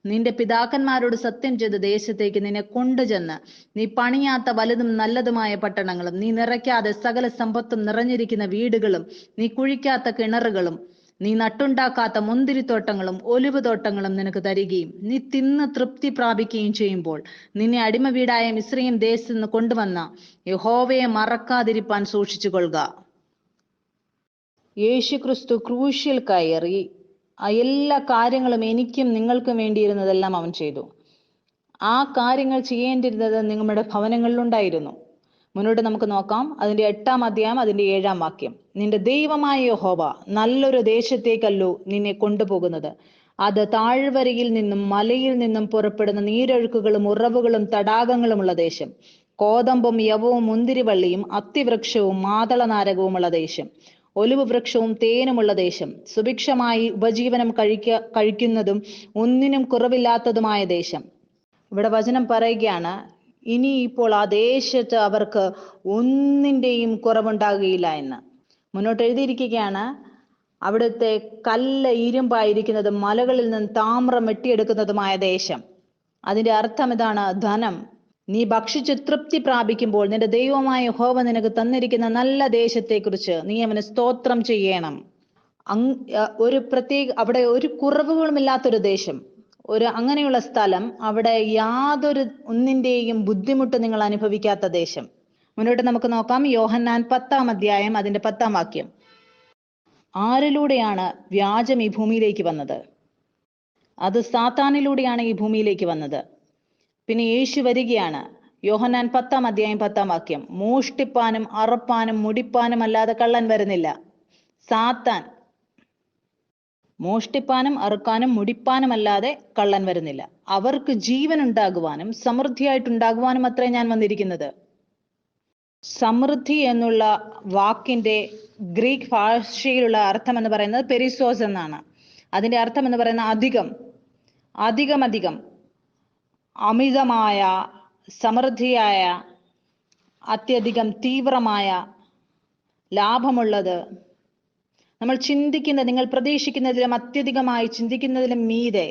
നിന്റെ പിതാക്കന്മാരോട് സത്യം ചെയ്ത ദേശത്തേക്ക് നിന്നെ കൊണ്ടുചെന്ന് നീ പണിയാത്ത വലുതും നല്ലതുമായ പട്ടണങ്ങളും, നീ നിറയ്ക്കാതെ സകല സമ്പത്തും നിറഞ്ഞിരിക്കുന്ന വീടുകളും, നീ കുഴിക്കാത്ത കിണറുകളും, നീ നട്ടുണ്ടാക്കാത്ത മുന്തിരിത്തോട്ടങ്ങളും ഒലിവ് തോട്ടങ്ങളും നിനക്ക് തരികയും നീ തിന്ന് തൃപ്തി പ്രാപിക്കുകയും ചെയ്യുമ്പോൾ നിന്നെ അടിമ വീടായ മിസ്രയീം ദേശത്ത് നിന്ന് കൊണ്ടുവന്ന യഹോവയെ മറക്കാതിരിപ്പാൻ സൂക്ഷിച്ചു കൊള്ളുക. യേശു ക്രിസ്തു ക്രൂശിൽ കയറി ആ എല്ലാ കാര്യങ്ങളും എനിക്കും നിങ്ങൾക്കും വേണ്ടിയിരുന്നതെല്ലാം അവൻ ചെയ്തു. ആ കാര്യങ്ങൾ ചെയ്യേണ്ടിരുന്നത് നിങ്ങളുടെ ഭവനങ്ങളിലുണ്ടായിരുന്നു. മുന്നോട്ട് നമുക്ക് നോക്കാം. അതിന്റെ 8-ാം അധ്യായം അതിന്റെ 7-ാം വാക്യം. നിന്റെ ദൈവമായ യഹോവ നല്ലൊരു ദേശത്തേക്കല്ലോ നിന്നെ കൊണ്ടുപോകുന്നത്. അത് താഴ്വരയിൽ നിന്നും മലയിൽ നിന്നും പുറപ്പെടുന്ന നീരൊഴുക്കുകളും ഉറവുകളും തടാകങ്ങളുമുള്ള ദേശം, കോതമ്പും യവവും മുന്തിരിവള്ളിയും അത്തിവൃക്ഷവും മാതളനാരകവുമുള്ള ദേശം, ഒലിവ് വൃക്ഷവും തേനുമുള്ള ദേശം, സുഭിക്ഷമായി ഉപജീവനം കഴിക്കുന്നതും ഒന്നിനും കുറവില്ലാത്തതുമായ ദേശം. ഇവിടെ വചനം പറയുകയാണ്, ഇനി ഇപ്പോൾ ആ ദേശത്ത് അവർക്ക് ഒന്നിൻ്റെയും കുറവുണ്ടാകുകയില്ല എന്ന്. മുന്നോട്ട് എഴുതിയിരിക്കുകയാണ്, അവിടുത്തെ കല്ല് ഇരുമ്പായിരിക്കുന്നതും മലകളിൽ നിന്ന് താമ്രം വെട്ടിയെടുക്കുന്നതുമായ ദേശം. അതിന്റെ അർത്ഥം ഇതാണ്, ധനം. നീ ഭക്ഷിച്ച് തൃപ്തി പ്രാപിക്കുമ്പോൾ നിന്റെ ദൈവമായ യഹോവ നിനക്ക് തന്നിരിക്കുന്ന നല്ല ദേശത്തെക്കുറിച്ച് നീ അവന് സ്തോത്രം ചെയ്യണം. ഒരു പ്രത്യേക, അവിടെ ഒരു കുറവുകളും ഇല്ലാത്തൊരു ദേശം, അങ്ങനെയുള്ള സ്ഥലം, അവിടെ യാതൊരു ഒന്നിന്റെയും ബുദ്ധിമുട്ട് നിങ്ങൾ അനുഭവിക്കാത്ത ദേശം. മുന്നോട്ട് നമുക്ക് നോക്കാം. യോഹന്നാൻ 10-ാം അധ്യായം അതിന്റെ 10-ാം വാക്യം. ആരിലൂടെയാണ് വ്യാജം ഈ ഭൂമിയിലേക്ക് വന്നത്? അത് സാത്താനിലൂടെയാണ് ഈ ഭൂമിയിലേക്ക് വന്നത്. പിന്നെ യേശു വരികയാണ്. യോഹന്നാൻ 10-ാം അധ്യായം 10-ാം വാക്യം. മോഷ്ടിപ്പാനും അറുപ്പാനും മുടിപ്പാനും അല്ലാതെ കള്ളൻ വരുന്നില്ല. സാത്താൻ മോഷ്ടിപ്പാനും അറുക്കാനും മുടിപ്പാനും അല്ലാതെ കള്ളൻ വരുന്നില്ല. അവർക്ക് ജീവൻ ഉണ്ടാകുവാനും സമൃദ്ധിയായിട്ടുണ്ടാകുവാനും അത്രേ ഞാൻ വന്നിരിക്കുന്നത്. സമൃദ്ധി എന്നുള്ള വാക്കിന്റെ ഗ്രീക്ക് ഭാഷയിലുള്ള അർത്ഥം എന്ന് പറയുന്നത് പെരിസോസ് എന്നാണ്. അതിന്റെ അർത്ഥം എന്ന് പറയുന്നത് അധികം, അധികം, അമിതമായ, സമൃദ്ധിയായ, അത്യധികം തീവ്രമായ, ലാഭമുള്ളത്, നമ്മൾ നിങ്ങൾ പ്രതീക്ഷിക്കുന്നതിലും അത്യധികമായി ചിന്തിക്കുന്നതിലും മീതെ.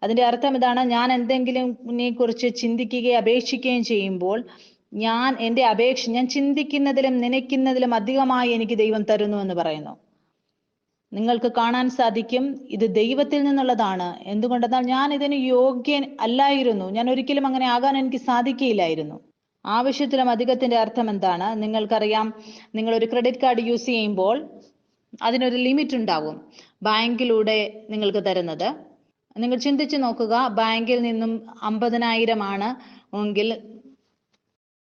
അതിന്റെ അർത്ഥം ഇതാണ്, ഞാൻ എന്തെങ്കിലുമിനെ കുറിച്ച് ചിന്തിക്കുകയും അപേക്ഷിക്കുകയും ചെയ്യുമ്പോൾ ഞാൻ ചിന്തിക്കുന്നതിലും നനയ്ക്കുന്നതിലും അധികമായി എനിക്ക് ദൈവം തരുന്നു എന്ന് പറയുന്നു. നിങ്ങൾക്ക് കാണാൻ സാധിക്കും, ഇത് ദൈവത്തിൽ നിന്നുള്ളതാണ്. എന്തുകൊണ്ടെന്നാൽ ഞാൻ ഇതിന് യോഗ്യൻ അല്ലായിരുന്നു. ഞാൻ ഒരിക്കലും അങ്ങനെ ആകാൻ എനിക്ക് സാധിക്കുകയില്ലായിരുന്നു. ആവശ്യത്തിലും അധികത്തിന്റെ അർത്ഥം എന്താണ്? നിങ്ങൾക്കറിയാം, നിങ്ങൾ ഒരു ക്രെഡിറ്റ് കാർഡ് യൂസ് ചെയ്യുമ്പോൾ അതിനൊരു ലിമിറ്റ് ഉണ്ടാവും ബാങ്കിലൂടെ നിങ്ങൾക്ക് തരുന്നത്. നിങ്ങൾ ചിന്തിച്ചു നോക്കുക, ബാങ്കിൽ നിന്നും 50,000 ആണ് എങ്കിൽ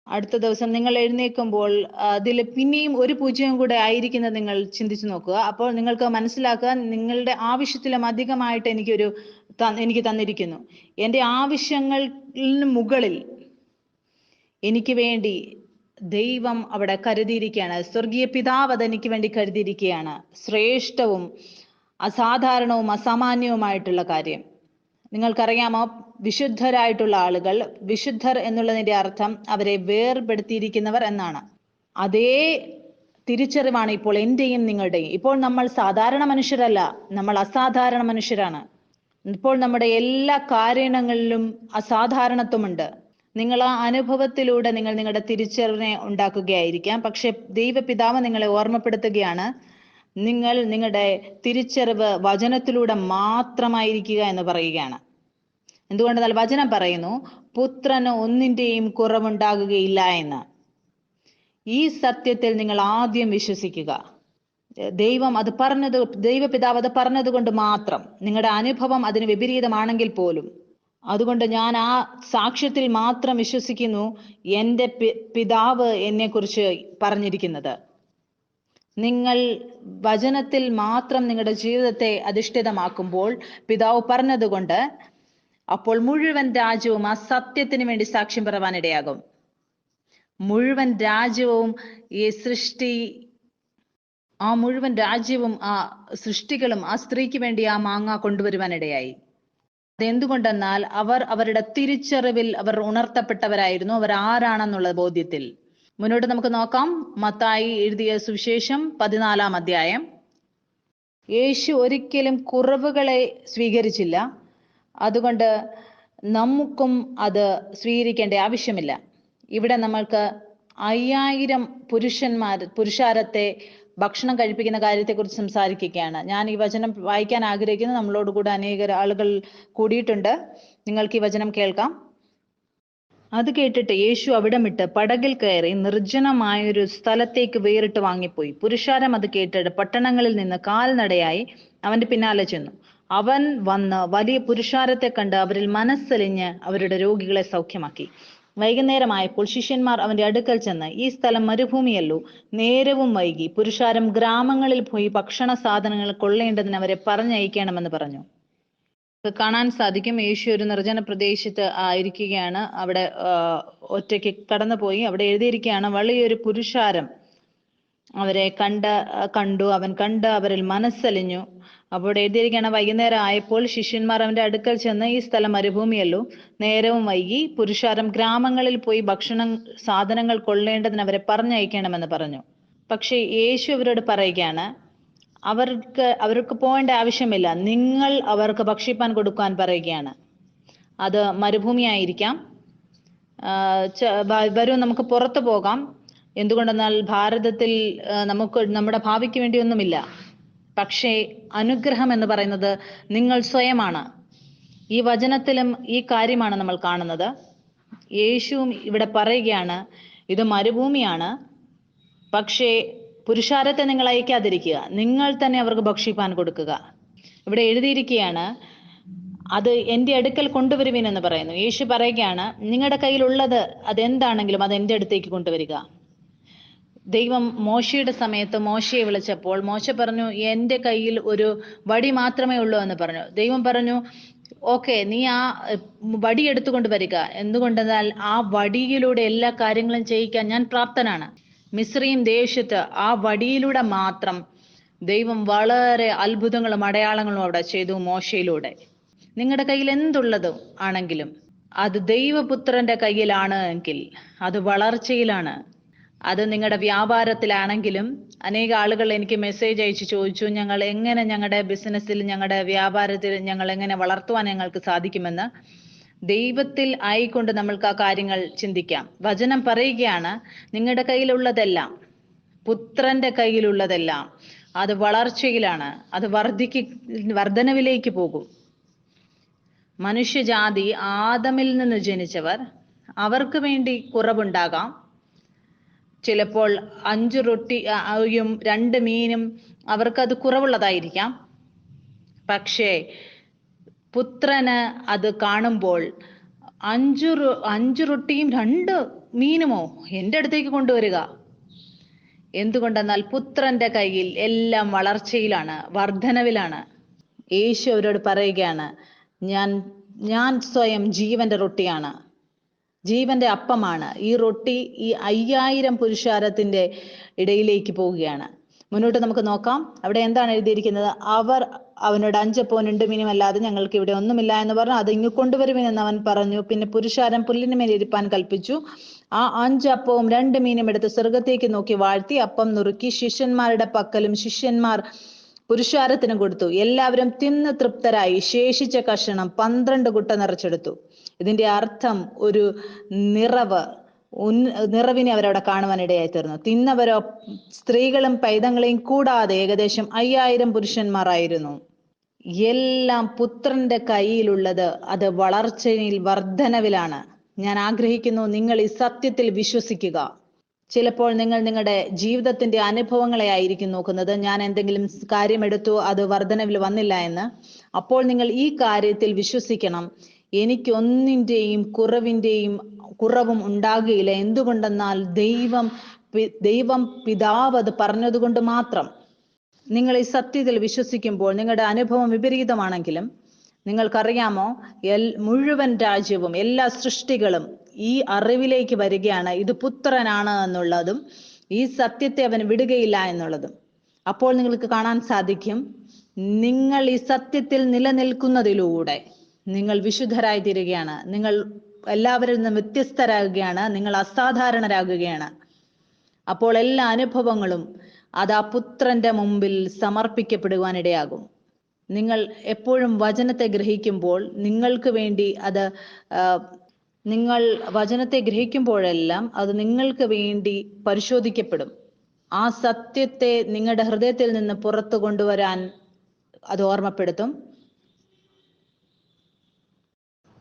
അടുത്ത ദിവസം നിങ്ങൾ എഴുന്നേൽക്കുമ്പോൾ അതിൽ പിന്നെയും ഒരു 0 കൂടെ ആയിരിക്കുന്നത് നിങ്ങൾ ചിന്തിച്ചു നോക്കുക. അപ്പോൾ നിങ്ങൾക്ക് മനസ്സിലാക്കുക, നിങ്ങളുടെ ആവശ്യത്തിലും അധികമായിട്ട് എനിക്ക് തന്നിരിക്കുന്നു. എൻ്റെ ആവശ്യങ്ങൾക്ക് മുകളിൽ എനിക്ക് വേണ്ടി ദൈവം അവിടെ കരുതിയിരിക്കുകയാണ്. സ്വർഗീയ പിതാവ് അതെനിക്ക് വേണ്ടി കരുതിയിരിക്കുകയാണ്. ശ്രേഷ്ഠവും അസാധാരണവും അസാമാന്യവുമായിട്ടുള്ള കാര്യം. നിങ്ങൾക്കറിയാമോ, വിശുദ്ധരായിട്ടുള്ള ആളുകൾ, വിശുദ്ധർ എന്നുള്ളതിന്റെ അർത്ഥം അവരെ വേർപെടുത്തിയിരിക്കുന്നവർ എന്നാണ്. അതേ തിരിച്ചറിവാണ് ഇപ്പോൾ എന്റെയും നിങ്ങളുടെയും. ഇപ്പോൾ നമ്മൾ സാധാരണ മനുഷ്യരല്ല, നമ്മൾ അസാധാരണ മനുഷ്യരാണ്. ഇപ്പോൾ നമ്മുടെ എല്ലാ കാര്യങ്ങളിലും അസാധാരണത്വമുണ്ട്. നിങ്ങൾ ആ അനുഭവത്തിലൂടെ നിങ്ങൾ നിങ്ങളുടെ തിരിച്ചറിവിനെ ഉണ്ടാക്കുകയായിരിക്കാം. പക്ഷെ ദൈവപിതാവ് നിങ്ങളെ ഓർമ്മപ്പെടുത്തുകയാണ്, നിങ്ങൾ നിങ്ങളുടെ തിരിച്ചറിവ് വചനത്തിലൂടെ മാത്രമായിരിക്കുക എന്ന് പറയുകയാണ്. എന്തുകൊണ്ടെന്നാൽ വചനം പറയുന്നു, പുത്രന് ഒന്നിന്റെയും കുറവുണ്ടാകുകയില്ല എന്ന്. ഈ സത്യത്തിൽ നിങ്ങൾ ആദ്യം വിശ്വസിക്കുക. ദൈവപിതാവ് അത് പറഞ്ഞത് കൊണ്ട് മാത്രം, നിങ്ങളുടെ അനുഭവം അതിന് വിപരീതമാണെങ്കിൽ പോലും, അതുകൊണ്ട് ഞാൻ ആ സാക്ഷ്യത്തിൽ മാത്രം വിശ്വസിക്കുന്നു. എൻ്റെ പിതാവ് എന്നെ കുറിച്ച് പറഞ്ഞിരിക്കുന്നത്, നിങ്ങൾ വചനത്തിൽ മാത്രം നിങ്ങളുടെ ജീവിതത്തെ അധിഷ്ഠിതമാക്കുമ്പോൾ, പിതാവ് പറഞ്ഞതുകൊണ്ട്, അപ്പോൾ മുഴുവൻ രാജ്യവും ആ സത്യത്തിന് വേണ്ടി സാക്ഷ്യം പറവാനിടയാകും. മുഴുവൻ രാജ്യവും മുഴുവൻ രാജ്യവും ആ സൃഷ്ടികളും ആ സ്ത്രീക്ക് വേണ്ടി ആ മാങ്ങ കൊണ്ടുവരുവാനിടയായി. അതെന്തുകൊണ്ടെന്നാൽ അവരുടെ തിരിച്ചറിവിൽ അവർ ഉണർത്തപ്പെട്ടവരായിരുന്നു, അവർ ആരാണെന്നുള്ള ബോധ്യത്തിൽ. മുന്നോട്ട് നമുക്ക് നോക്കാം. മത്തായി എഴുതിയ സുവിശേഷം 14-ാം അധ്യായം. യേശു ഒരിക്കലും കുറവുകളെ സ്വീകരിച്ചില്ല. അതുകൊണ്ട് നമുക്കും അത് സ്വീകരിക്കേണ്ട ആവശ്യമില്ല. ഇവിടെ നമ്മൾക്ക് 5000 പുരുഷാരത്തെ ഭക്ഷണം കഴിപ്പിക്കുന്ന കാര്യത്തെക്കുറിച്ച് സംസാരിക്കുകയാണ്. ഞാൻ ഈ വചനം വായിക്കാൻ ആഗ്രഹിക്കുന്നു. നമ്മളോട് കൂടെ അനേക ആളുകൾ കൂടിയിട്ടുണ്ട്. നിങ്ങൾക്ക് ഈ വചനം കേൾക്കാം. അത് കേട്ടിട്ട് യേശു അവിടം വിട്ട് പടകിൽ കയറി നിർജ്ജനമായൊരു സ്ഥലത്തേക്ക് വേറിട്ട് വാങ്ങിപ്പോയി. പുരുഷാരം അത് കേട്ടിട്ട് പട്ടണങ്ങളിൽ നിന്ന് കാൽനടയായി അവന്റെ പിന്നാലെ ചെന്നു. അവൻ വന്ന് വലിയ പുരുഷാരത്തെ കണ്ട് അവരിൽ മനസ്സലിഞ്ഞ് അവരുടെ രോഗികളെ സൗഖ്യമാക്കി. വൈകുന്നേരമായപ്പോൾ ശിഷ്യന്മാർ അവന്റെ അടുക്കൽ ചെന്ന്, ഈ സ്ഥലം മരുഭൂമിയല്ലോ, നേരവും വൈകി. പുരുഷാരം ഗ്രാമങ്ങളിൽ പോയി ഭക്ഷണ സാധനങ്ങൾ കൊള്ളേണ്ടതിന് അവരെ പറഞ്ഞയക്കണമെന്ന് പറഞ്ഞു. കാണാൻ സാധിക്കും, യേശു ഒരു നിർജ്ജന പ്രദേശത്ത് ഇരിക്കുകയാണ്. അവിടെ ഒറ്റയ്ക്ക് കടന്നുപോയി. അവിടെ എഴുതിയിരിക്കുകയാണ്, വലിയൊരു പുരുഷാരം അവരെ കണ്ടു. അവൻ കണ്ട് അവരിൽ മനസ്സലിഞ്ഞു. അവിടെ എഴുതിയിരിക്കുകയാണ്, വൈകുന്നേരം ആയപ്പോൾ ശിഷ്യന്മാർ അവന്റെ അടുക്കൽ ചെന്ന്, ഈ സ്ഥലം മരുഭൂമിയല്ലോ, നേരവും വൈകി. പുരുഷാരം ഗ്രാമങ്ങളിൽ പോയി ഭക്ഷണ സാധനങ്ങൾ കൊള്ളേണ്ടതിന് അവരെ പറഞ്ഞയക്കണമെന്ന് പറഞ്ഞു. പക്ഷെ യേശു അവരോട് പറയുകയാണ്, അവർക്ക് പോകേണ്ട ആവശ്യമില്ല, നിങ്ങൾ അവർക്ക് ഭക്ഷിപ്പാൻ കൊടുക്കാൻ പറയുകയാണ്. അത് മരുഭൂമിയായിരിക്കാം. വരൂ, നമുക്ക് പുറത്തു പോകാം. എന്തുകൊണ്ടെന്നാൽ ഭാരതത്തിൽ നമുക്ക് നമ്മുടെ ഭാവിക്ക് വേണ്ടിയൊന്നുമില്ല. പക്ഷേ അനുഗ്രഹം എന്ന് പറയുന്നത് നിങ്ങൾ സ്വയമാണ്. ഈ വചനത്തിലും ഈ കാര്യമാണ് നമ്മൾ കാണുന്നത്. യേശുവും ഇവിടെ പറയുകയാണ്, ഇത് മരുഭൂമിയാണ്, പക്ഷേ പുരുഷാരത്തെ നിങ്ങൾ അയക്കാതിരിക്കുക, നിങ്ങൾ തന്നെ അവർക്ക് ഭക്ഷിപ്പാൻ കൊടുക്കുക. ഇവിടെ എഴുതിയിരിക്കുകയാണ്, അത് എൻ്റെ അടുക്കൽ കൊണ്ടുവരുവിൻ എന്ന് പറയുന്നു. യേശു പറയുകയാണ്, നിങ്ങളുടെ കയ്യിലുള്ളത് അതെന്താണെങ്കിലും അത് എൻ്റെ അടുത്തേക്ക് കൊണ്ടുവരിക. ദൈവം മോശയുടെ സമയത്ത് മോശയെ വിളിച്ചപ്പോൾ മോശ പറഞ്ഞു, എൻ്റെ കയ്യിൽ ഒരു വടി മാത്രമേ ഉള്ളൂ എന്ന് പറഞ്ഞു. ദൈവം പറഞ്ഞു, ഓക്കെ, നീ ആ വടി എടുത്തുകൊണ്ട് വരിക. എന്തുകൊണ്ടെന്നാൽ ആ വടിയിലൂടെ എല്ലാ കാര്യങ്ങളും ചെയ്യിക്കാൻ ഞാൻ പ്രാപ്തനാണ്. മിസ്രയീം ദേശത്ത് ആ വടിയിലൂടെ മാത്രം ദൈവം വളരെ അത്ഭുതങ്ങളും അടയാളങ്ങളും അവിടെ ചെയ്തു മോശയിലൂടെ. നിങ്ങളുടെ കയ്യിൽ എന്തുള്ളതും ആണെങ്കിലും അത് ദൈവപുത്രന്റെ കയ്യിലാണ് എങ്കിൽ അത് വളർച്ചയിലാണ്. അത് നിങ്ങളുടെ വ്യാപാരത്തിലാണെങ്കിലും, അനേക ആളുകൾ എനിക്ക് മെസ്സേജ് അയച്ച് ചോദിച്ചു, ഞങ്ങൾ എങ്ങനെ ഞങ്ങളുടെ ബിസിനസ്സിൽ, ഞങ്ങളുടെ വ്യാപാരത്തിൽ ഞങ്ങൾ എങ്ങനെ വളർത്തുവാൻ ഞങ്ങൾക്ക് സാധിക്കുമെന്ന്. ദൈവത്തിൽ ആയിക്കൊണ്ട് നമ്മൾക്ക് ആ കാര്യങ്ങൾ ചിന്തിക്കാം. വചനം പറയുകയാണ്, നിങ്ങളുടെ കയ്യിലുള്ളതെല്ലാം, പുത്രന്റെ കയ്യിലുള്ളതെല്ലാം അത് വളർച്ചയിലാണ്, അത് വർധനവിലേക്ക് പോകും. മനുഷ്യജാതി ആദമിൽ നിന്ന് ജനിച്ചവർ, അവർക്ക് വേണ്ടി കുറവുണ്ടാകാം. ചിലപ്പോൾ 5 റൊട്ടിയും 2 മീനും അവർക്കത് കുറവുള്ളതായിരിക്കാം. പക്ഷേ പുത്രന് അത് കാണുമ്പോൾ 5 റൊട്ടിയും 2 മീനുമോ എൻ്റെ അടുത്തേക്ക് കൊണ്ടുവരിക. എന്തുകൊണ്ടെന്നാൽ പുത്രന്റെ കയ്യിൽ എല്ലാം വളർച്ചയിലാണ്, വർധനവിലാണ്. യേശു അവരോട് പറയുകയാണ്, ഞാൻ സ്വയം ജീവന്റെ റൊട്ടിയാണ്, ജീവന്റെ അപ്പമാണ്. ഈ റൊട്ടി ഈ 5000 പുരുഷാരത്തിന്റെ ഇടയിലേക്ക് പോവുകയാണ്. മുന്നോട്ട് നമുക്ക് നോക്കാം. അവിടെ എന്താണ് എഴുതിയിരിക്കുന്നത്? അവർ അവനോട് 5 അപ്പവും 2 മീനും അല്ലാതെ ഞങ്ങൾക്ക് ഇവിടെ ഒന്നുമില്ല എന്ന് പറഞ്ഞു. അത് ഇങ്ങ് കൊണ്ടുവരുമെന്ന് അവൻ പറഞ്ഞു. പിന്നെ പുരുഷാരം പുല്ലിനുമേൽ ഇരിപ്പാൻ കൽപ്പിച്ചു. ആ 5 അപ്പവും 2 മീനും എടുത്ത് സ്വർഗത്തേക്ക് നോക്കി വാഴ്ത്തി അപ്പം നുറുക്കി ശിഷ്യന്മാരുടെ പക്കലും ശിഷ്യന്മാർ പുരുഷാരത്തിനും കൊടുത്തു. എല്ലാവരും തിന്ന് തൃപ്തരായി. ശേഷിച്ച കഷണം 12 കുട്ട നിറച്ചെടുത്തു. ഇതിന്റെ അർത്ഥം ഒരു നിറവിനെ അവരവിടെ കാണുവാനിടയായി തീർന്നു. തിന്നവരോ സ്ത്രീകളും പൈതങ്ങളെയും കൂടാതെ ഏകദേശം 5000 പുരുഷന്മാരായിരുന്നു. എല്ലാം പുത്രന്റെ കയ്യിലുള്ളത് അത് വളർച്ചയിൽ, വർധനവിലാണ്. ഞാൻ ആഗ്രഹിക്കുന്നു നിങ്ങൾ ഈ സത്യത്തിൽ വിശ്വസിക്കുക. ചിലപ്പോൾ നിങ്ങൾ നിങ്ങളുടെ ജീവിതത്തിന്റെ അനുഭവങ്ങളെ ആയിരിക്കും നോക്കുന്നത്. ഞാൻ എന്തെങ്കിലും കാര്യമെടുത്തു, അത് വർധനവിൽ വന്നില്ല എന്ന്. അപ്പോൾ നിങ്ങൾ ഈ കാര്യത്തിൽ വിശ്വസിക്കണം, എനിക്ക് ഒന്നിന്റെയും കുറവും ഉണ്ടാകുകയില്ല. എന്തുകൊണ്ടെന്നാൽ ദൈവം പിതാവ് അത് പറഞ്ഞതുകൊണ്ട് മാത്രം. നിങ്ങൾ ഈ സത്യത്തിൽ വിശ്വസിക്കുമ്പോൾ നിങ്ങളുടെ അനുഭവം വിപരീതമാണെങ്കിലും നിങ്ങൾക്കറിയാമോ, മുഴുവൻ രാജ്യവും എല്ലാ സൃഷ്ടികളും ഈ അറിവിലേക്ക് വരികയാണ്, ഇത് പുത്രനാണ് എന്നുള്ളതും ഈ സത്യത്തെ അവൻ വിടുകയില്ല എന്നുള്ളതും. അപ്പോൾ നിങ്ങൾക്ക് കാണാൻ സാധിക്കും, നിങ്ങൾ ഈ സത്യത്തിൽ നിലനിൽക്കുന്നതിലൂടെ നിങ്ങൾ വിശുദ്ധരായി തീരുകയാണ്. നിങ്ങൾ എല്ലാവരിൽ നിന്നും വ്യത്യസ്തരാകുകയാണ്. നിങ്ങൾ അസാധാരണരാകുകയാണ്. അപ്പോൾ എല്ലാ അനുഭവങ്ങളും അത് ആ പുത്രന്റെ മുമ്പിൽ സമർപ്പിക്കപ്പെടുവാനിടയാകും. നിങ്ങൾ എപ്പോഴും വചനത്തെ ഗ്രഹിക്കുമ്പോൾ നിങ്ങൾക്ക് വേണ്ടി നിങ്ങൾ വചനത്തെ ഗ്രഹിക്കുമ്പോഴെല്ലാം അത് നിങ്ങൾക്ക് വേണ്ടി പരിശോധിക്കപ്പെടും. ആ സത്യത്തെ നിങ്ങളുടെ ഹൃദയത്തിൽ നിന്ന് പുറത്തു കൊണ്ടുവരാൻ അത് ഓർമ്മപ്പെടുത്തും.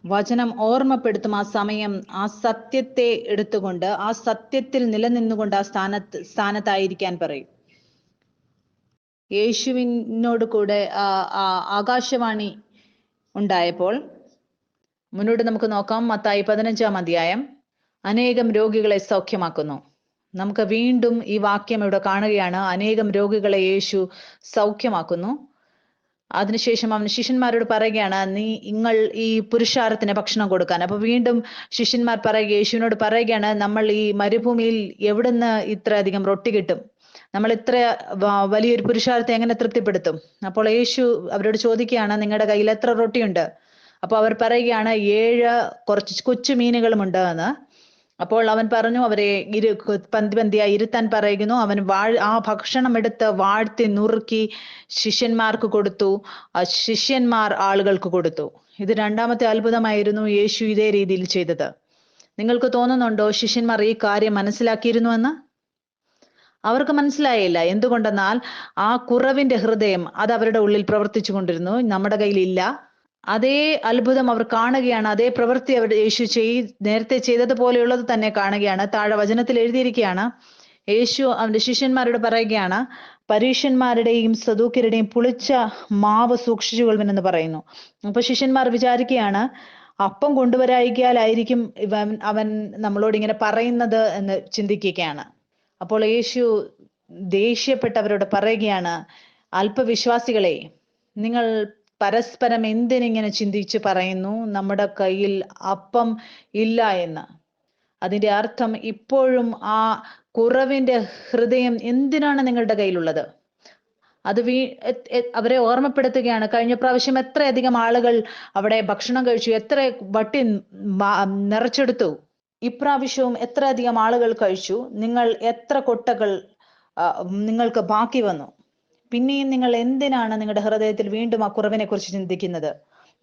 വചനം ഓർമ്മപ്പെടുത്തും. ആ സമയം ആ സത്യത്തെ എടുത്തുകൊണ്ട് ആ സത്യത്തിൽ നിലനിന്നുകൊണ്ട് ആ സ്ഥാനത്തായിരിക്കാൻ പറയും. യേശുവിനോട് കൂടെ ആകാശവാണി ഉണ്ടായപ്പോൾ മുന്നോട്ട് നമുക്ക് നോക്കാം. മത്തായി 15-ാം അധ്യായം. അനേകം രോഗികളെ സൗഖ്യമാക്കുന്നു. നമുക്ക് വീണ്ടും ഈ വാക്യം ഇവിടെ കാണുകയാണ്. അനേകം രോഗികളെ യേശു സൗഖ്യമാക്കുന്നു. അതിനുശേഷം അവൻ ശിഷ്യന്മാരോട് പറയുകയാണ്, നിങ്ങൾ ഈ പുരുഷാരത്തിന് ഭക്ഷണം കൊടുക്കാൻ. അപ്പൊ വീണ്ടും ശിഷ്യന്മാർ യേശുവിനോട് പറയുകയാണ്, നമ്മൾ ഈ മരുഭൂമിയിൽ എവിടുന്ന് ഇത്ര അധികം റൊട്ടി കിട്ടും? നമ്മൾ ഇത്ര വലിയൊരു പുരുഷാരത്തെ എങ്ങനെ തൃപ്തിപ്പെടുത്തും? അപ്പോൾ യേശു അവരോട് ചോദിക്കുകയാണ്, നിങ്ങളുടെ കയ്യിൽ എത്ര റൊട്ടിയുണ്ട്? അപ്പൊ അവർ പറയുകയാണ്, 7 കുറച്ച് കൊച്ചു മീനുകളുമുണ്ട് എന്ന്. അപ്പോൾ അവൻ പറഞ്ഞു, അവരെ പന്തിയായി ഇരുത്താൻ പറയുന്നു. അവൻ ആ ഭക്ഷണം എടുത്ത് വാഴ്ത്തി നുറുക്കി ശിഷ്യന്മാർക്ക് കൊടുത്തു. ശിഷ്യന്മാർ ആളുകൾക്ക് കൊടുത്തു. ഇത് 2ാമത്തെ അത്ഭുതമായിരുന്നു യേശു ഇതേ രീതിയിൽ ചെയ്തത്. നിങ്ങൾക്ക് തോന്നുന്നുണ്ടോ ശിഷ്യന്മാർ ഈ കാര്യം മനസ്സിലാക്കിയിരുന്നുവെന്ന്? അവർക്ക് മനസ്സിലായില്ല. എന്തുകൊണ്ടെന്നാൽ ആ കുറവിന്റെ ഹൃദയം അത് അവരുടെ ഉള്ളിൽ പ്രവർത്തിച്ചു കൊണ്ടിരുന്നു. നമ്മുടെ കയ്യിലില്ല. അതേ അത്ഭുതം അവർ കാണുകയാണ്. അതേ പ്രവൃത്തി അവർ യേശു നേരത്തെ ചെയ്തതുപോലെയുള്ളത് തന്നെ കാണുകയാണ്. താഴെ വചനത്തിൽ എഴുതിയിരിക്കുകയാണ്, യേശു അവന്റെ ശിഷ്യന്മാരോട് പറയുകയാണ്, പരീശന്മാരുടെയും സദൂക്യരുടെയും പുളിച്ച മാവ് സൂക്ഷിച്ചുകൊള്ളുമെന്ന് പറയുന്നു. അപ്പൊ ശിഷ്യന്മാർ വിചാരിക്കുകയാണ്, അപ്പം കൊണ്ടുവരായിക്കാലായിരിക്കും അവൻ നമ്മളോട് ഇങ്ങനെ പറയുന്നത് എന്ന് ചിന്തിക്കുകയാണ്. അപ്പോൾ യേശു ദേഷ്യപ്പെട്ടവരോട് പറയുകയാണ്, അല്പവിശ്വാസികളെ, നിങ്ങൾ പരസ്പരം എന്തിനിങ്ങനെ ചിന്തിച്ച് പറയുന്നു, നമ്മുടെ കയ്യിൽ അപ്പം ഇല്ല എന്ന്? അതിന്റെ അർത്ഥം ഇപ്പോഴും ആ കുറവിന്റെ ഹൃദയം എന്തിനാണ് നിങ്ങളുടെ കയ്യിലുള്ളത്? അത് അവരെ ഓർമ്മപ്പെടുത്തുകയാണ്. കഴിഞ്ഞ പ്രാവശ്യം എത്രയധികം ആളുകൾ അവിടെ ഭക്ഷണം കഴിച്ചു, എത്ര വട്ടി നിറച്ചെടുത്തു. ഇപ്രാവശ്യവും എത്രയധികം ആളുകൾ കഴിച്ചു. നിങ്ങൾ എത്ര കൊട്ടകൾ നിങ്ങൾക്ക് ബാക്കി വന്നു? പിന്നെയും നിങ്ങൾ എന്തിനാണ് നിങ്ങളുടെ ഹൃദയത്തിൽ വീണ്ടും ആ കുറവിനെ കുറിച്ച് ചിന്തിക്കുന്നത്?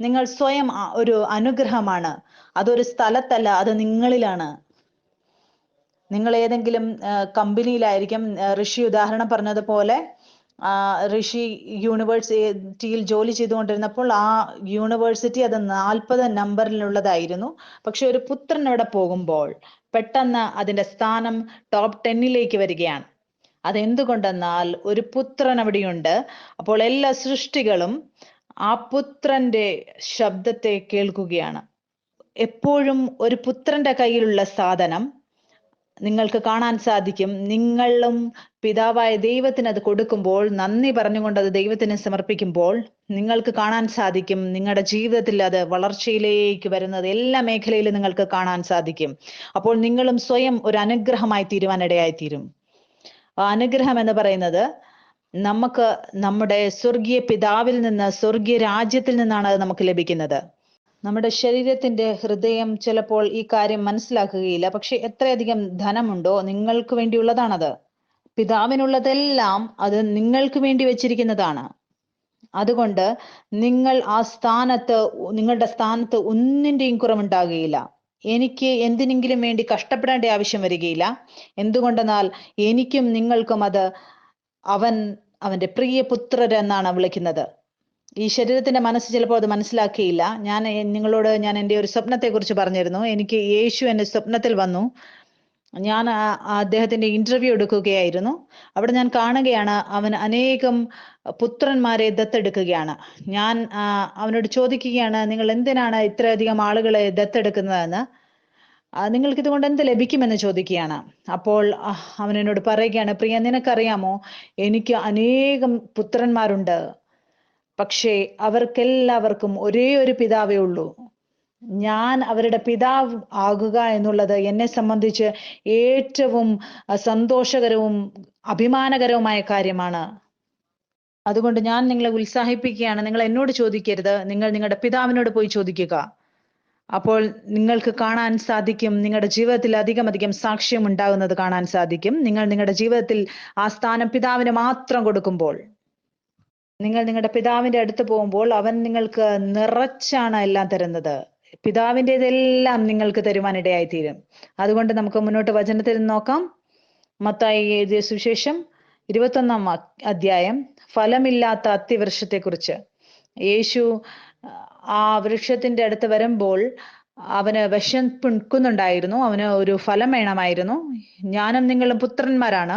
നിങ്ങൾ സ്വയം ഒരു അനുഗ്രഹമാണ്. അതൊരു സ്ഥലത്തല്ല, അത് നിങ്ങളിലാണ്. നിങ്ങൾ ഏതെങ്കിലും കമ്പനിയിലായിരിക്കും. ഋഷി ഉദാഹരണം പറഞ്ഞതുപോലെ ഋഷി യൂണിവേഴ്സിറ്റിയിൽ ജോലി ചെയ്തുകൊണ്ടിരുന്നപ്പോൾ ആ യൂണിവേഴ്സിറ്റി അത് 40 നമ്പറിലുള്ളതായിരുന്നു. പക്ഷെ ഒരു പുത്രൻ അവിടെ പോകുമ്പോൾ പെട്ടെന്ന് അതിന്റെ സ്ഥാനം ടോപ്പ് 10ലേക്ക് വരികയാണ്. അതെന്തുകൊണ്ടെന്നാൽ ഒരു പുത്രൻ അവിടെയുണ്ട്. അപ്പോൾ എല്ലാ സൃഷ്ടികളും ആ പുത്രന്റെ ശബ്ദത്തെ കേൾക്കുകയാണ്. എപ്പോഴും ഒരു പുത്രന്റെ കയ്യിലുള്ള സാധനം നിങ്ങൾക്ക് കാണാൻ സാധിക്കും. നിങ്ങളും പിതാവായ ദൈവത്തിന് അത് കൊടുക്കുമ്പോൾ, നന്ദി പറഞ്ഞുകൊണ്ട് അത് ദൈവത്തിന് സമർപ്പിക്കുമ്പോൾ നിങ്ങൾക്ക് കാണാൻ സാധിക്കും നിങ്ങളുടെ ജീവിതത്തിൽ അത് വളർച്ചയിലേക്ക് വരുന്നത് എല്ലാ മേഖലയിലും നിങ്ങൾക്ക് കാണാൻ സാധിക്കും. അപ്പോൾ നിങ്ങളും സ്വയം ഒരു അനുഗ്രഹമായി തീരുവാനിടയായിത്തീരും. അനുഗ്രഹം എന്ന് പറയുന്നത് നമുക്ക് നമ്മുടെ സ്വർഗീയ പിതാവിൽ നിന്ന്, സ്വർഗീയ രാജ്യത്തിൽ നിന്നാണ് അത് നമുക്ക് ലഭിക്കുന്നത്. നമ്മുടെ ശരീരത്തിന്റെ ഹൃദയം ചിലപ്പോൾ ഈ കാര്യം മനസ്സിലാക്കുകയില്ല. പക്ഷെ എത്രയധികം ധനമുണ്ടോ നിങ്ങൾക്ക് വേണ്ടിയുള്ളതാണത്. പിതാവിനുള്ളതെല്ലാം അത് നിങ്ങൾക്ക് വേണ്ടി വെച്ചിരിക്കുന്നതാണ്. അതുകൊണ്ട് നിങ്ങൾ ആ സ്ഥാനത്ത്, നിങ്ങളുടെ സ്ഥാനത്ത് ഒന്നിന്റെയും കുറവുണ്ടാകുകയില്ല. എനിക്ക് എന്തിനെങ്കിലും വേണ്ടി കഷ്ടപ്പെടേണ്ട ആവശ്യം വരികയില്ല. എന്തുകൊണ്ടെന്നാൽ എനിക്കും നിങ്ങൾക്കും അത് അവന്റെ പ്രിയ പുത്രരെന്നാണ് വിളിക്കുന്നത്. ഈ ശരീരത്തിന്റെ മനസ്സ് ചിലപ്പോൾ അത് മനസ്സിലാക്കിയില്ല. ഞാൻ എൻ്റെ ഒരു സ്വപ്നത്തെ കുറിച്ച് പറഞ്ഞിരുന്നു. എനിക്ക് യേശു എന്റെ സ്വപ്നത്തിൽ വന്നു. ഞാൻ അദ്ദേഹത്തിന്റെ ഇന്റർവ്യൂ എടുക്കുകയായിരുന്നു. അവിടെ ഞാൻ കാണുകയാണ്, അവൻ അനേകം പുത്രന്മാരെ ദത്തെടുക്കുകയാണ്. ഞാൻ അവനോട് ചോദിക്കുകയാണ്, നിങ്ങൾ എന്തിനാണ് ഇത്രയധികം ആളുകളെ ദത്തെടുക്കുന്നതെന്ന്? നിങ്ങൾക്ക് ഇതുകൊണ്ട് എന്ത് ലഭിക്കുമെന്ന് ചോദിക്കുകയാണ്. അപ്പോൾ അവൻ എന്നോട് പറയുകയാണ്, പ്രിയ, നിനക്കറിയാമോ, എനിക്ക് അനേകം പുത്രന്മാരുണ്ട്. പക്ഷേ അവർക്കെല്ലാവർക്കും ഒരേ ഒരു പിതാവേ ഉള്ളൂ. ഞാൻ അവരുടെ പിതാവ് ആകുക എന്നുള്ളത് എന്നെ സംബന്ധിച്ച് ഏറ്റവും സന്തോഷകരവും അഭിമാനകരവുമായ കാര്യമാണ്. അതുകൊണ്ട് ഞാൻ നിങ്ങളെ ഉത്സാഹിപ്പിക്കുകയാണ്, നിങ്ങൾ എന്നോട് ചോദിക്കരുത്, നിങ്ങൾ നിങ്ങളുടെ പിതാവിനോട് പോയി ചോദിക്കുക. അപ്പോൾ നിങ്ങൾക്ക് കാണാൻ സാധിക്കും, നിങ്ങളുടെ ജീവിതത്തിൽ അധികം സാക്ഷ്യം ഉണ്ടാകുന്നത് കാണാൻ സാധിക്കും. നിങ്ങൾ നിങ്ങളുടെ ജീവിതത്തിൽ ആ സ്ഥാനം പിതാവിന് മാത്രം കൊടുക്കുമ്പോൾ, നിങ്ങൾ നിങ്ങളുടെ പിതാവിന്റെ അടുത്ത് പോകുമ്പോൾ അവൻ നിങ്ങൾക്ക് നിറച്ചാണ് എല്ലാം തരുന്നത്. പിതാവിൻ്റെതെല്ലാം നിങ്ങൾക്ക് തരുവാനിടയായിത്തീരും. അതുകൊണ്ട് നമുക്ക് മുന്നോട്ട് വചനത്തിൽ നോക്കാം. മത്തായി എഴുതിയ സുവിശേഷം 21 അധ്യായം, ഫലമില്ലാത്ത അത്തിവൃക്ഷത്തെക്കുറിച്ച്. യേശു ആ വൃക്ഷത്തിന്റെ അടുത്ത് വരുമ്പോൾ അവന് വിശപ്പുണ്ടായിരുന്നു, അവന് ഒരു ഫലം വേണമായിരുന്നു. ഞാനും നിങ്ങളും പുത്രന്മാരാണ്.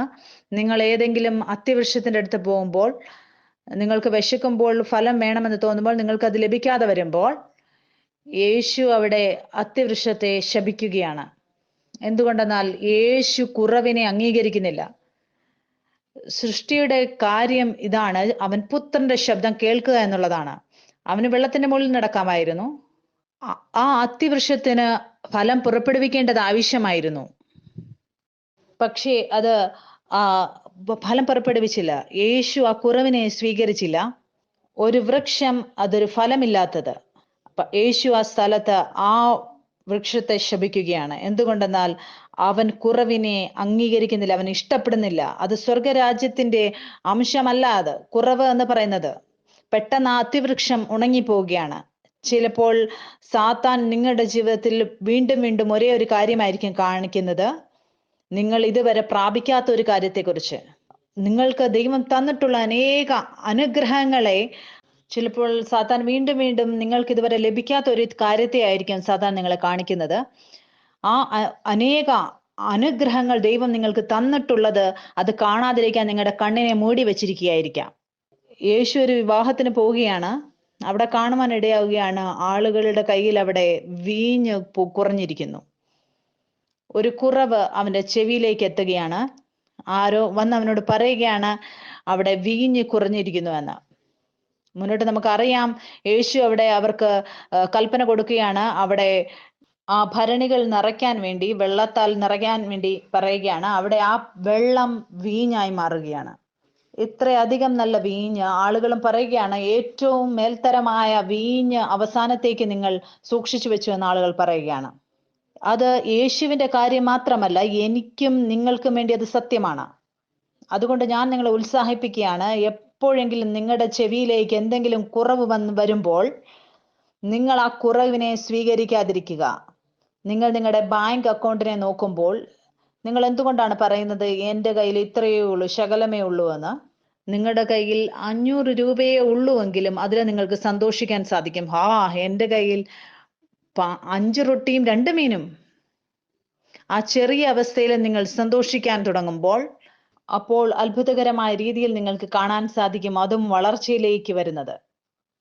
നിങ്ങൾ ഏതെങ്കിലും അത്തിവൃക്ഷത്തിന്റെ അടുത്ത് പോകുമ്പോൾ, നിങ്ങൾക്ക് വിശക്കുമ്പോൾ, ഫലം വേണമെന്ന് തോന്നുമ്പോൾ, നിങ്ങൾക്ക് അത് ലഭിക്കാതെ വരുമ്പോൾ, യേശു അവിടെ അത്തിവൃക്ഷത്തെ ശപിക്കുകയാണ്. എന്തുകൊണ്ടെന്നാൽ യേശു കുറവിനെ അംഗീകരിക്കുന്നില്ല. സൃഷ്ടിയുടെ കാര്യം ഇതാണ്, അവൻ പുത്രന്റെ ശബ്ദം കേൾക്കുക എന്നുള്ളതാണ്. അവന് വെള്ളത്തിന്റെ മുകളിൽ നടക്കാമായിരുന്നു. ആ അത്തിവൃക്ഷത്തിന് ഫലം പുറപ്പെടുവിക്കേണ്ടത് ആവശ്യമായിരുന്നു. പക്ഷേ അത് ഫലം പുറപ്പെടുവിച്ചില്ല. യേശു ആ കുറവിനെ സ്വീകരിച്ചില്ല. ഒരു വൃക്ഷം അതൊരു ഫലമില്ലാത്തത്. യേശു ആ സ്ഥലത്ത് ആ വൃക്ഷത്തെ ശപിക്കുകയാണ്. എന്തുകൊണ്ടെന്നാൽ അവൻ കുറവിനെ അംഗീകരിക്കുന്നില്ല, അവൻ ഇഷ്ടപ്പെടുന്നില്ല. അത് സ്വർഗരാജ്യത്തിന്റെ അംശമല്ല. അത് കുറവ് എന്ന് പറയുന്നത്. പെട്ടെന്ന് ആ അത്തിവൃക്ഷം ഉണങ്ങിപ്പോവുകയാണ്. ചിലപ്പോൾ സാത്താൻ നിങ്ങളുടെ ജീവിതത്തിൽ വീണ്ടും വീണ്ടും ഒരേ ഒരു കാര്യമായിരിക്കും കാണിക്കുന്നത്, നിങ്ങൾ ഇതുവരെ പ്രാപിക്കാത്ത ഒരു കാര്യത്തെക്കുറിച്ച്. നിങ്ങൾക്ക് ദൈവം തന്നിട്ടുള്ള അനേക അനുഗ്രഹങ്ങളെ ചിലപ്പോൾ സാത്താൻ വീണ്ടും വീണ്ടും നിങ്ങൾക്ക് ഇതുവരെ ലഭിക്കാത്ത ഒരു കാര്യത്തെ ആയിരിക്കും സാത്താൻ നിങ്ങളെ കാണിക്കുന്നത്. ആ അനേക അനുഗ്രഹങ്ങൾ ദൈവം നിങ്ങൾക്ക് തന്നിട്ടുള്ളത് അത് കാണാതിരിക്കാൻ നിങ്ങളുടെ കണ്ണിനെ മൂടി വെച്ചിരിക്കുകയായിരിക്കാം. യേശു ഒരു വിവാഹത്തിന് പോവുകയാണ്. അവിടെ കാണുവാൻ ഇടയാവുകയാണ്, ആളുകളുടെ കയ്യിൽ അവിടെ വീഞ്ഞ് കുറഞ്ഞിരിക്കുന്നു. ഒരു കുറവ് അവന്റെ ചെവിയിലേക്ക് എത്തുകയാണ്. ആരോ വന്ന് അവനോട് പറയുകയാണ്, അവിടെ വീഞ്ഞ് കുറഞ്ഞിരിക്കുന്നു എന്ന്. മുന്നോട്ട് നമുക്കറിയാം, യേശു അവിടെ അവർക്ക് കൽപ്പന കൊടുക്കുകയാണ്. അവിടെ ആ ഭരണികൾ നിറയ്ക്കാൻ വേണ്ടി, വെള്ളത്താൽ നിറയ്ക്കാൻ വേണ്ടി പറയുകയാണ്. അവിടെ ആ വെള്ളം വീഞ്ഞായി മാറുകയാണ്. ഇത്രയധികം നല്ല വീഞ്ഞ്. ആളുകളും പറയുകയാണ്, ഏറ്റവും മേൽത്തരമായ വീഞ്ഞ് അവസാനത്തേക്ക് നിങ്ങൾ സൂക്ഷിച്ചു വെച്ചു എന്ന് ആളുകൾ പറയുകയാണ്. അത് യേശുവിന്റെ കാര്യം മാത്രമല്ല, എനിക്കും നിങ്ങൾക്കും വേണ്ടി അത് സത്യമാണ്. അതുകൊണ്ട് ഞാൻ നിങ്ങളെ ഉത്സാഹിപ്പിക്കുകയാണ്, എപ്പോഴെങ്കിലും നിങ്ങളുടെ ചെവിയിലേക്ക് എന്തെങ്കിലും കുറവ് വരുമ്പോൾ നിങ്ങൾ ആ കുറവിനെ സ്വീകരിക്കാതിരിക്കുക. നിങ്ങൾ നിങ്ങളുടെ ബാങ്ക് അക്കൗണ്ടിനെ നോക്കുമ്പോൾ നിങ്ങൾ എന്തുകൊണ്ടാണ് പറയുന്നത്, എൻ്റെ കയ്യിൽ ഇത്രയേ ഉള്ളൂ, ശകലമേ ഉള്ളൂ എന്ന്? നിങ്ങളുടെ കയ്യിൽ 500 രൂപയേ ഉള്ളൂവെങ്കിലും അതിൽ നിങ്ങൾക്ക് സന്തോഷിക്കാൻ സാധിക്കും. എൻ്റെ കയ്യിൽ 5 റൊട്ടിയും 2 മീനും. ആ ചെറിയ അവസ്ഥയിൽ നിങ്ങൾ സന്തോഷിക്കാൻ തുടങ്ങുമ്പോൾ അപ്പോൾ അത്ഭുതകരമായ രീതിയിൽ നിങ്ങൾക്ക് കാണാൻ സാധിക്കും അതും വളർച്ചയിലേക്ക് വരുന്നത്.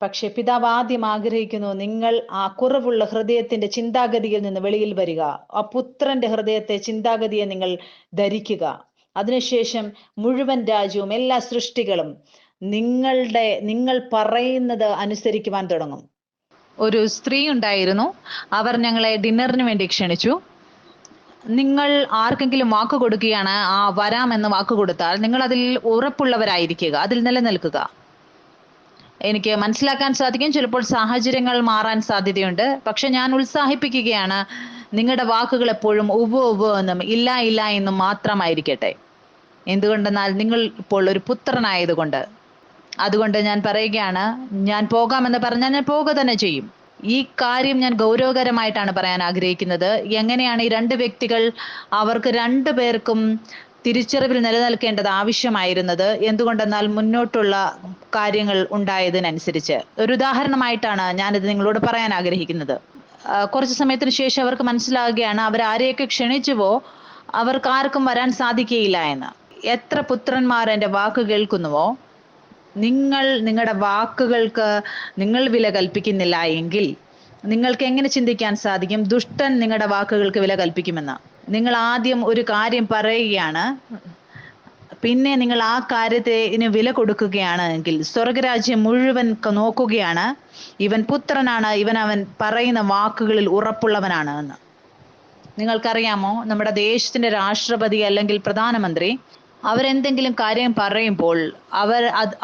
പക്ഷെ പിതാവ് ആദ്യം ആഗ്രഹിക്കുന്നു, നിങ്ങൾ ആ കുറവുള്ള ഹൃദയത്തിന്റെ ചിന്താഗതിയിൽ നിന്ന് വെളിയിൽ വരിക. ആ പുത്രന്റെ ഹൃദയത്തെ, ചിന്താഗതിയെ നിങ്ങൾ ധരിക്കുക. അതിനുശേഷം മുഴുവൻ രാജ്യവും, എല്ലാ സൃഷ്ടികളും നിങ്ങൾ പറയുന്നത് അനുസരിക്കുവാൻ തുടങ്ങും. ഒരു സ്ത്രീ ഉണ്ടായിരുന്നു. അവർ ഞങ്ങളെ ഡിന്നറിന് വേണ്ടി ക്ഷണിച്ചു. നിങ്ങൾ ആർക്കെങ്കിലും വാക്ക് കൊടുക്കുകയാണ്, വരാമെന്ന് വാക്ക് കൊടുത്താൽ നിങ്ങൾ അതിൽ ഉറപ്പുള്ളവരായിരിക്കുക, അതിൽ നിലനിൽക്കുക. എനിക്ക് മനസ്സിലാക്കാൻ സാധിക്കും, ചിലപ്പോൾ സാഹചര്യങ്ങൾ മാറാൻ സാധ്യതയുണ്ട്. പക്ഷെ ഞാൻ ഉത്സാഹിപ്പിക്കുകയാണ്, നിങ്ങളുടെ വാക്കുകൾ എപ്പോഴും ഉവ്വ് എന്നും ഇല്ല ഇല്ല എന്നും മാത്രമായിരിക്കട്ടെ. എന്തുകൊണ്ടെന്നാൽ നിങ്ങൾ ഇപ്പോൾ ഒരു പുത്രനായതുകൊണ്ട്. അതുകൊണ്ട് ഞാൻ പറയുകയാണ്, ഞാൻ പോകാമെന്ന് പറഞ്ഞാൽ ഞാൻ പോവുക തന്നെ ചെയ്യും. ഈ കാര്യം ഞാൻ ഗൗരവകരമായിട്ടാണ് പറയാൻ ആഗ്രഹിക്കുന്നത്. എങ്ങനെയാണ് ഈ 2 വ്യക്തികൾ, അവർക്ക് 2 പേർക്കും തിരിച്ചറിവിൽ നിലനിൽക്കേണ്ടത് ആവശ്യമായിരുന്നത്? എന്തുകൊണ്ടെന്നാൽ മുന്നോട്ടുള്ള കാര്യങ്ങൾ ഉണ്ടായതിനനുസരിച്ച്. ഒരു ഉദാഹരണമായിട്ടാണ് ഞാനിത് നിങ്ങളോട് പറയാൻ ആഗ്രഹിക്കുന്നത്. കുറച്ച് സമയത്തിന് ശേഷം അവർക്ക് മനസ്സിലാവുകയാണ്, അവരാരെയൊക്കെ ക്ഷണിച്ചുവോ അവർക്ക് ആർക്കും വരാൻ സാധിക്കുകയില്ല എന്ന്. എത്ര പുത്രന്മാർ എൻ്റെ വാക്ക് കേൾക്കുന്നുവോ, നിങ്ങളുടെ വാക്കുകൾക്ക് നിങ്ങൾ വില കൽപ്പിക്കുന്നില്ല എങ്കിൽ നിങ്ങൾക്ക് എങ്ങനെ ചിന്തിക്കാൻ സാധിക്കും ദുഷ്ടൻ നിങ്ങളുടെ വാക്കുകൾക്ക് വില കൽപ്പിക്കുമെന്ന്? നിങ്ങൾ ആദ്യം ഒരു കാര്യം പറയുകയാണ്, പിന്നെ നിങ്ങൾ ആ കാര്യത്തിന് വില കൊടുക്കുകയാണ് എങ്കിൽ സ്വർഗരാജ്യം മുഴുവൻ നോക്കുകയാണ്, ഇവൻ പുത്രനാണ്, അവൻ പറയുന്ന വാക്കുകളിൽ ഉറപ്പുള്ളവനാണ് എന്ന്. നിങ്ങൾക്കറിയാമോ, നമ്മുടെ ദേശത്തിന്റെ രാഷ്ട്രപതി അല്ലെങ്കിൽ പ്രധാനമന്ത്രി അവരെന്തെങ്കിലും കാര്യം പറയുമ്പോൾ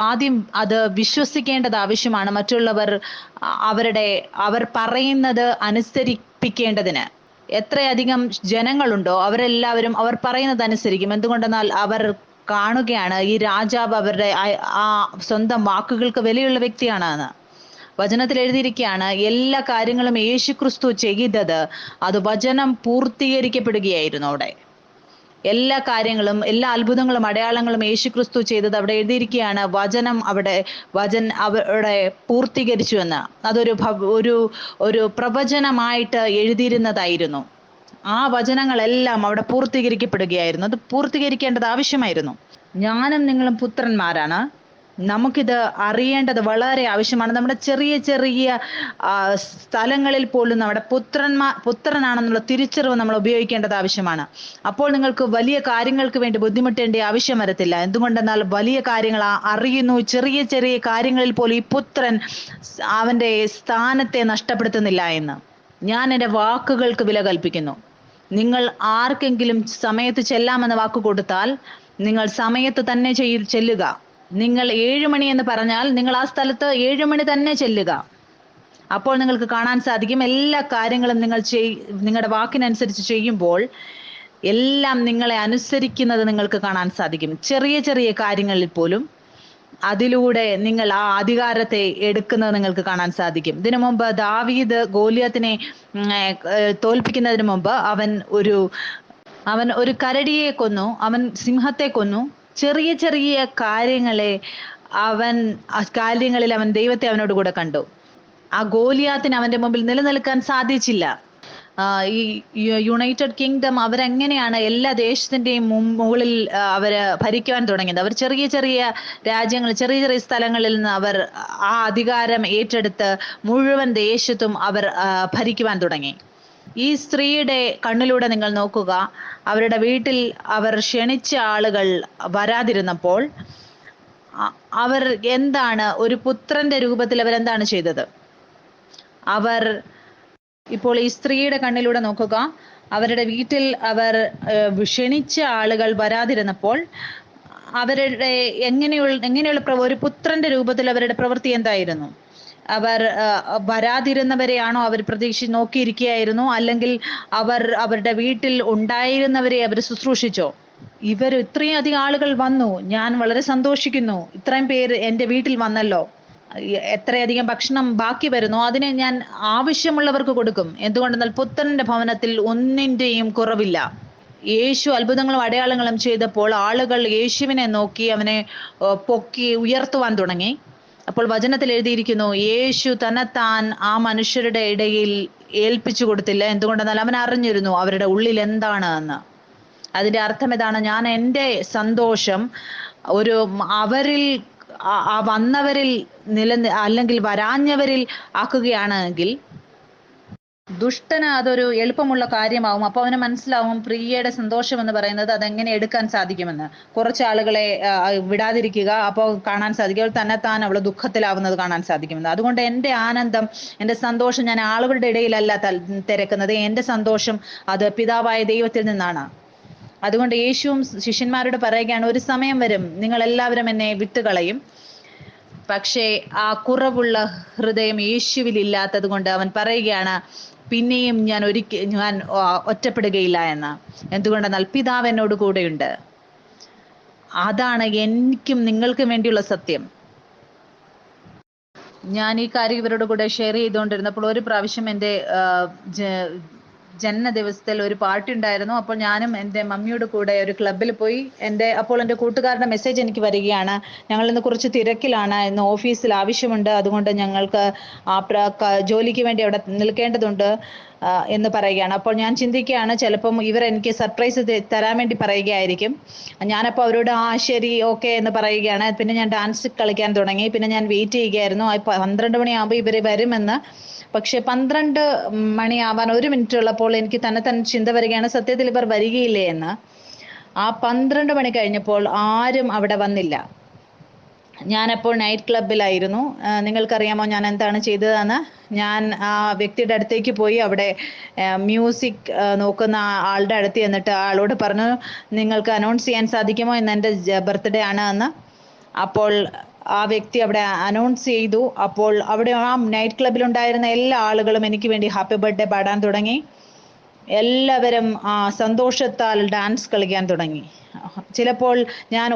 ആദ്യം അത് വിശ്വസിക്കേണ്ടത് ആവശ്യമാണ്. മറ്റുള്ളവർ അവർ പറയുന്നത് അനുസരിപ്പിക്കേണ്ടതിന്. എത്രയധികം ജനങ്ങളുണ്ടോ അവരെല്ലാവരും അവർ പറയുന്നത് അനുസരിക്കും. എന്തുകൊണ്ടെന്നാൽ അവർ കാണുകയാണ് ഈ രാജാവ് അവരുടെ ആ സ്വന്തം വാക്കുകൾക്ക് വിലയുള്ള വ്യക്തിയാണ് എന്ന്. വചനത്തിൽ എഴുതിയിരിക്കുകയാണ്, എല്ലാ കാര്യങ്ങളും യേശുക്രിസ്തു ചെയ്തത് അത് വചനം പൂർത്തീകരിക്കപ്പെടുകയായിരുന്നു അവിടെ. എല്ലാ കാര്യങ്ങളും, എല്ലാ അത്ഭുതങ്ങളും അടയാളങ്ങളും യേശുക്രിസ്തു ചെയ്തത് അവിടെ എഴുതിയിരിക്കുകയാണ്. വചനം അവിടെ പൂർത്തീകരിച്ചു എന്ന്. അതൊരു ഒരു പ്രവചനമായിട്ട് എഴുതിയിരുന്നതായിരുന്നു. ആ വചനങ്ങളെല്ലാം അവിടെ പൂർത്തീകരിക്കപ്പെടുകയായിരുന്നു. അത് പൂർത്തീകരിക്കേണ്ടത് ആവശ്യമായിരുന്നു. ഞാനും നിങ്ങളും പുത്രന്മാരാണ്. നമുക്കിത് അറിയേണ്ടത് വളരെ ആവശ്യമാണ്. നമ്മുടെ ചെറിയ ചെറിയ സ്ഥലങ്ങളിൽ പോലും നമ്മുടെ പുത്രനാണെന്നുള്ള തിരിച്ചറിവ് നമ്മൾ ഉപയോഗിക്കേണ്ടത് ആവശ്യമാണ്. അപ്പോൾ നിങ്ങൾക്ക് വലിയ കാര്യങ്ങൾക്ക് വേണ്ടി ബുദ്ധിമുട്ടേണ്ട ആവശ്യം വരത്തില്ല. എന്തുകൊണ്ടെന്നാൽ വലിയ കാര്യങ്ങൾ അറിയുന്നു. ചെറിയ ചെറിയ കാര്യങ്ങളിൽ പോലും ഈ പുത്രൻ അവന്റെ സ്ഥാനത്തെ നഷ്ടപ്പെടുത്തുന്നില്ല എന്ന്. ഞാൻ എൻ്റെ വാക്കുകൾക്ക് വില കൽപ്പിക്കുന്നു. നിങ്ങൾ ആർക്കെങ്കിലും സമയത്ത് ചെല്ലാമെന്ന് വാക്ക് കൊടുത്താൽ നിങ്ങൾ സമയത്ത് തന്നെ ചെല്ലുക. നിങ്ങൾ 7 മണി എന്ന് പറഞ്ഞാൽ നിങ്ങൾ ആ സ്ഥലത്ത് 7 മണി തന്നെ ചെല്ലുക. അപ്പോൾ നിങ്ങൾക്ക് കാണാൻ സാധിക്കും എല്ലാ കാര്യങ്ങളും നിങ്ങളുടെ വാക്കിനനുസരിച്ച് ചെയ്യുമ്പോൾ എല്ലാം നിങ്ങളെ അനുസരിക്കുന്നത് നിങ്ങൾക്ക് കാണാൻ സാധിക്കും. ചെറിയ ചെറിയ കാര്യങ്ങളിൽ പോലും അതിലൂടെ നിങ്ങൾ ആ അധികാരത്തെ എടുക്കുന്നത് നിങ്ങൾക്ക് കാണാൻ സാധിക്കും. ഇതിനു മുമ്പ് ദാവീദ് ഗോലിയാത്തിനെ തോൽപ്പിക്കുന്നതിന് മുമ്പ് അവൻ ഒരു കരടിയെ കൊന്നു, അവൻ സിംഹത്തെ കൊന്നു. ചെറിയ ചെറിയ കാര്യങ്ങളിൽ അവൻ ദൈവത്തെ അവനോട് കൂടെ കണ്ടു. ആ ഗോലിയാത്തിന് അവന്റെ മുമ്പിൽ നിലനിൽക്കാൻ സാധിച്ചില്ല. ഈ യുണൈറ്റഡ് കിങ്ഡം അവരെങ്ങനെയാണ് എല്ലാ ദേശത്തിന്റെയും മുകളിൽ അവര് ഭരിക്കുവാൻ തുടങ്ങിയത്? അവർ ചെറിയ ചെറിയ രാജ്യങ്ങൾ, ചെറിയ ചെറിയ സ്ഥലങ്ങളിൽ നിന്ന് അവർ ആ അധികാരം ഏറ്റെടുത്ത് മുഴുവൻ ദേശത്തും അവർ ഭരിക്കുവാൻ തുടങ്ങി. ഈ സ്ത്രീയുടെ കണ്ണിലൂടെ നിങ്ങൾ നോക്കുക. അവരുടെ വീട്ടിൽ അവർ ക്ഷണിച്ച ആളുകൾ വരാതിരുന്നപ്പോൾ അവർ ഒരു പുത്രന്റെ രൂപത്തിൽ അവരെന്താണ് ചെയ്തത്? ഇപ്പോൾ ഈ സ്ത്രീയുടെ കണ്ണിലൂടെ നോക്കുക. അവരുടെ വീട്ടിൽ അവർ ക്ഷണിച്ച ആളുകൾ വരാതിരുന്നപ്പോൾ അവരുടെ എങ്ങനെയുള്ള ഒരു പുത്രന്റെ രൂപത്തിൽ അവരുടെ പ്രവൃത്തി എന്തായിരുന്നു? അവർ വരാതിരുന്നവരെയാണോ അവർ നോക്കിയിരിക്കുകയായിരുന്നു? അല്ലെങ്കിൽ അവരുടെ വീട്ടിൽ ഉണ്ടായിരുന്നവരെ അവർ ശുശ്രൂഷിച്ചോ? ഇത്രയും അധികം ആളുകൾ വന്നു, ഞാൻ വളരെ സന്തോഷിക്കുന്നു. ഇത്രയും പേര് എൻ്റെ വീട്ടിൽ വന്നല്ലോ. എത്രയധികം ഭക്ഷണം ബാക്കി വരുന്നു, അതിനെ ഞാൻ ആവശ്യമുള്ളവർക്ക് കൊടുക്കും. എന്തുകൊണ്ടെന്നാൽ പുത്രന്റെ ഭവനത്തിൽ ഒന്നിന്റെയും കുറവില്ല. യേശു അത്ഭുതങ്ങളും അടയാളങ്ങളും ചെയ്തപ്പോൾ ആളുകൾ യേശുവിനെ നോക്കി അവനെ പൊക്കി ഉയർത്തുവാൻ തുടങ്ങി. അപ്പോൾ വചനത്തിൽ എഴുതിയിരിക്കുന്നു, യേശു തന്നെത്താൻ ആ മനുഷ്യരുടെ ഇടയിൽ ഏൽപ്പിച്ചു കൊടുത്തില്ല. എന്തുകൊണ്ടെന്നാൽ അവൻ അറിഞ്ഞിരുന്നു അവരുടെ ഉള്ളിൽ എന്താണ് എന്ന്. അതിന്റെ അർത്ഥം ഇതാണ്: ഞാൻ എൻ്റെ സന്തോഷം അവരിൽ വന്നവരിൽ അല്ലെങ്കിൽ വരാഞ്ഞവരിൽ ആക്കുകയാണെങ്കിൽ ദുഷ്ടന് അതൊരു എളുപ്പമുള്ള കാര്യമാവും. അപ്പോൾ അവന് മനസ്സിലാവും പ്രിയയുടെ സന്തോഷം എന്ന് പറയുന്നത് അതെങ്ങനെ എടുക്കാൻ സാധിക്കുമെന്ന്. കുറച്ച് ആളുകളെ വിടാതിരിക്കുക, അപ്പോൾ കാണാൻ സാധിക്കും അവൾ തന്നെത്താൻ അവൾ ദുഃഖത്തിലാവുന്നത് കാണാൻ സാധിക്കുമെന്ന്. അതുകൊണ്ട് എൻ്റെ ആനന്ദം, എൻ്റെ സന്തോഷം ഞാൻ ആളുകളുടെ ഇടയിലല്ല തിരക്കുന്നത്. എൻ്റെ സന്തോഷം അത് പിതാവായ ദൈവത്തിൽ നിന്നാണ്. അതുകൊണ്ട് യേശുവും ശിഷ്യന്മാരോട് പറയുകയാണ്, ഒരു സമയം വരും നിങ്ങൾ എല്ലാവരും എന്നെ വിട്ടുകളയും. പക്ഷേ ആ കുറവുള്ള ഹൃദയം യേശുവിൽ ഇല്ലാത്തത് കൊണ്ട് അവൻ പറയുകയാണ്, പിന്നെയും ഞാൻ ഒറ്റപ്പെടുകയില്ല എന്ന്. എന്തുകൊണ്ടെന്നാൽ പിതാവ് എന്നോട് കൂടെയുണ്ട്. അതാണ് എനിക്കും നിങ്ങൾക്കും വേണ്ടിയുള്ള സത്യം. ഞാൻ ഈ കാര്യം ഇവരോട് കൂടെ ഷെയർ ചെയ്തുകൊണ്ടിരുന്നപ്പോൾ ഒരു പ്രാവശ്യം എൻ്റെ ജന്മ ദിവസത്തിൽ ഒരു പാർട്ടി ഉണ്ടായിരുന്നു. അപ്പോൾ ഞാനും എൻ്റെ മമ്മിയോട് കൂടെ ഒരു ക്ലബ്ബിൽ പോയി. അപ്പോൾ എൻ്റെ കൂട്ടുകാരുടെ മെസ്സേജ് എനിക്ക് വരികയാണ്, ഞങ്ങൾ ഇന്ന് കുറച്ച് തിരക്കിലാണ്, ഇന്ന് ഓഫീസിൽ ആവശ്യമുണ്ട്, അതുകൊണ്ട് ഞങ്ങൾക്ക് ജോലിക്ക് വേണ്ടി അവിടെ നിൽക്കേണ്ടതുണ്ട് എന്ന് പറയുകയാണ്. അപ്പോൾ ഞാൻ ചിന്തിക്കുകയാണ്, ചിലപ്പം ഇവർ എനിക്ക് സർപ്രൈസ് തരാൻ വേണ്ടി പറയുകയായിരിക്കും. ഞാനപ്പോൾ അവരോട് ശരി ഓക്കെ എന്ന് പറയുകയാണ്. പിന്നെ ഞാൻ ഡാൻസ് കളിക്കാൻ തുടങ്ങി. പിന്നെ ഞാൻ വെയിറ്റ് ചെയ്യുകയായിരുന്നു 12 മണിയാകുമ്പോൾ ഇവർ വരുമെന്ന്. പക്ഷെ 12 മണിയാവാൻ 1 മിനിറ്റ് ഉള്ളപ്പോൾ എനിക്ക് തന്നെ ചിന്ത വരികയാണ്, സത്യത്തിൽ ഇവർ വരികയില്ലേ എന്ന്. ആ 12 മണി കഴിഞ്ഞപ്പോൾ ആരും അവിടെ വന്നില്ല. ഞാനപ്പോൾ നൈറ്റ് ക്ലബിലായിരുന്നു. നിങ്ങൾക്കറിയാമോ ഞാൻ എന്താണ് ചെയ്തതെന്ന്? ഞാൻ ആ വ്യക്തിയുടെ അടുത്തേക്ക് പോയി അവിടെ മ്യൂസിക് നോക്കുന്ന ആളുടെ അടുത്ത് ചെന്നിട്ട് ആളോട് പറഞ്ഞു, നിങ്ങൾക്ക് അനൗൺസ് ചെയ്യാൻ സാധിക്കുമോ ഇന്ന് എൻ്റെ ബർത്ത്ഡേ ആണ് എന്ന്. അപ്പോൾ ആ വ്യക്തി അവിടെ അനൗൺസ് ചെയ്തു. അപ്പോൾ അവിടെ ആ നൈറ്റ് ക്ലബിലുണ്ടായിരുന്ന എല്ലാ ആളുകളും എനിക്ക് വേണ്ടി ഹാപ്പി ബർത്ത്ഡേ പാടാൻ തുടങ്ങി. എല്ലാവരും സന്തോഷത്താൽ ഡാൻസ് കളിക്കാൻ തുടങ്ങി. ചിലപ്പോൾ ഞാൻ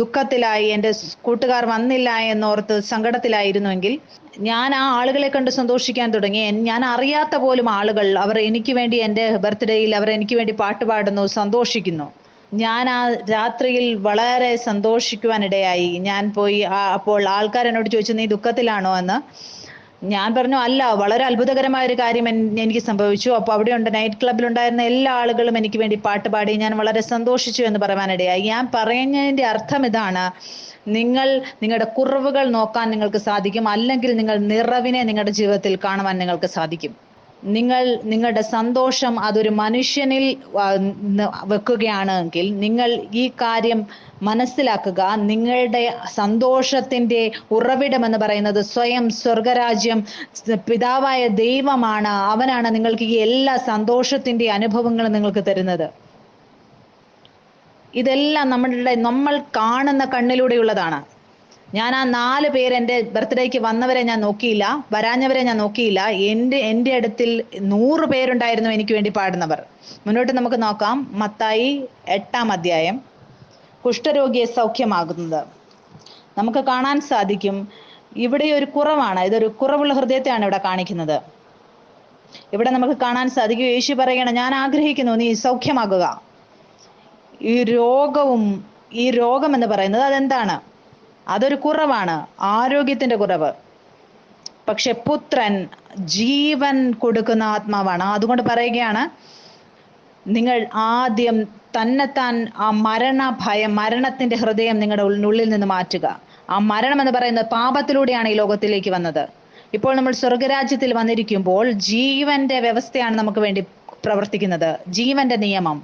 ദുഃഖത്തിലായി, എൻ്റെ കൂട്ടുകാർ വന്നില്ല എന്നോർത്ത് സങ്കടത്തിലായിരുന്നുവെങ്കിൽ ഞാൻ ആ ആളുകളെ കണ്ട് സന്തോഷിക്കാൻ തുടങ്ങി. ഞാൻ അറിയാത്ത പോലും ആളുകൾ, അവർ എനിക്ക് വേണ്ടി, എൻ്റെ ബർത്ത്ഡേയിൽ അവർ എനിക്ക് വേണ്ടി പാട്ട് പാടുന്നു, സന്തോഷിക്കുന്നു. ഞാൻ ആ രാത്രിയിൽ വളരെ സന്തോഷിക്കുവാനിടയായി. ഞാൻ പോയി അപ്പോൾ ആൾക്കാർ എന്നോട് ചോദിച്ചു, നീ ദുഃഖത്തിലാണോ എന്ന്. ഞാൻ പറഞ്ഞു, അല്ല, വളരെ അത്ഭുതകരമായ ഒരു കാര്യം എനിക്ക് സംഭവിച്ചു. അപ്പോൾ അവിടെയുണ്ട് നൈറ്റ് ക്ലബിലുണ്ടായിരുന്ന എല്ലാ ആളുകളും എനിക്ക് വേണ്ടി പാട്ട് പാടി. ഞാൻ വളരെ സന്തോഷിച്ചു എന്ന് പറയാനിടയായി. ഞാൻ പറയുന്നതിൻ്റെ അർത്ഥം ഇതാണ്: നിങ്ങളുടെ കുറവുകൾ നോക്കാൻ നിങ്ങൾക്ക് സാധിക്കും, അല്ലെങ്കിൽ നിങ്ങൾ നിറവിനെ നിങ്ങളുടെ ജീവിതത്തിൽ കാണുവാൻ നിങ്ങൾക്ക് സാധിക്കും. നിങ്ങളുടെ സന്തോഷം അതൊരു മനുഷ്യനിൽ വെക്കുകയാണെങ്കിൽ നിങ്ങൾ ഈ കാര്യം മനസ്സിലാക്കുക. നിങ്ങളുടെ സന്തോഷത്തിന്റെ ഉറവിടം എന്ന് പറയുന്നത് സ്വയം സ്വർഗരാജ്യം, പിതാവായ ദൈവമാണ്. അവനാണ് നിങ്ങൾക്ക് ഈ എല്ലാ സന്തോഷത്തിന്റെ അനുഭവങ്ങളും നിങ്ങൾക്ക് തരുന്നത്. ഇതെല്ലാം നമ്മൾ കാണുന്ന കണ്ണിലൂടെയുള്ളതാണ്. ഞാൻ ആ 4 പേര് എൻ്റെ ബർത്ത്ഡേക്ക് വന്നവരെ ഞാൻ നോക്കിയില്ല, വരാഞ്ഞവരെ ഞാൻ നോക്കിയില്ല. എൻ്റെ അടുത്തിൽ 100 പേരുണ്ടായിരുന്നു എനിക്ക് വേണ്ടി പാടുന്നവർ. മുന്നോട്ട് നമുക്ക് നോക്കാം. മത്തായി 8-ാം അധ്യായം, കുഷ്ഠരോഗിയെ സൗഖ്യമാകുന്നത് നമുക്ക് കാണാൻ സാധിക്കും. ഇവിടെ ഒരു കുറവാണ്, ഇതൊരു കുറവുള്ള ഹൃദയത്തെയാണ് ഇവിടെ കാണിക്കുന്നത്. ഇവിടെ നമുക്ക് കാണാൻ സാധിക്കും, യേശു പറയണം, ഞാൻ ആഗ്രഹിക്കുന്നു നീ സൗഖ്യമാകുക. ഈ രോഗം എന്ന് പറയുന്നത് അതെന്താണ്? അതൊരു കുറവാണ്, ആരോഗ്യത്തിന്റെ കുറവ്. പക്ഷെ പുത്രൻ ജീവൻ കൊടുക്കുന്ന ആത്മാവാണ്. അതുകൊണ്ട് പറയുകയാണ്, നിങ്ങൾ ആദ്യം തന്നെത്താൻ ആ മരണത്തിന്റെ ഹൃദയം നിങ്ങളുടെ ഉള്ളിൽ നിന്ന് മാറ്റുക. ആ മരണം എന്ന് പറയുന്നത് പാപത്തിലൂടെയാണ് ഈ ലോകത്തിലേക്ക് വന്നത്. ഇപ്പോൾ നമ്മൾ സ്വർഗരാജ്യത്തിൽ വന്നിരിക്കുമ്പോൾ ജീവന്റെ വ്യവസ്ഥയാണ് നമുക്ക് വേണ്ടി പ്രവർത്തിക്കുന്നത്, ജീവന്റെ നിയമം.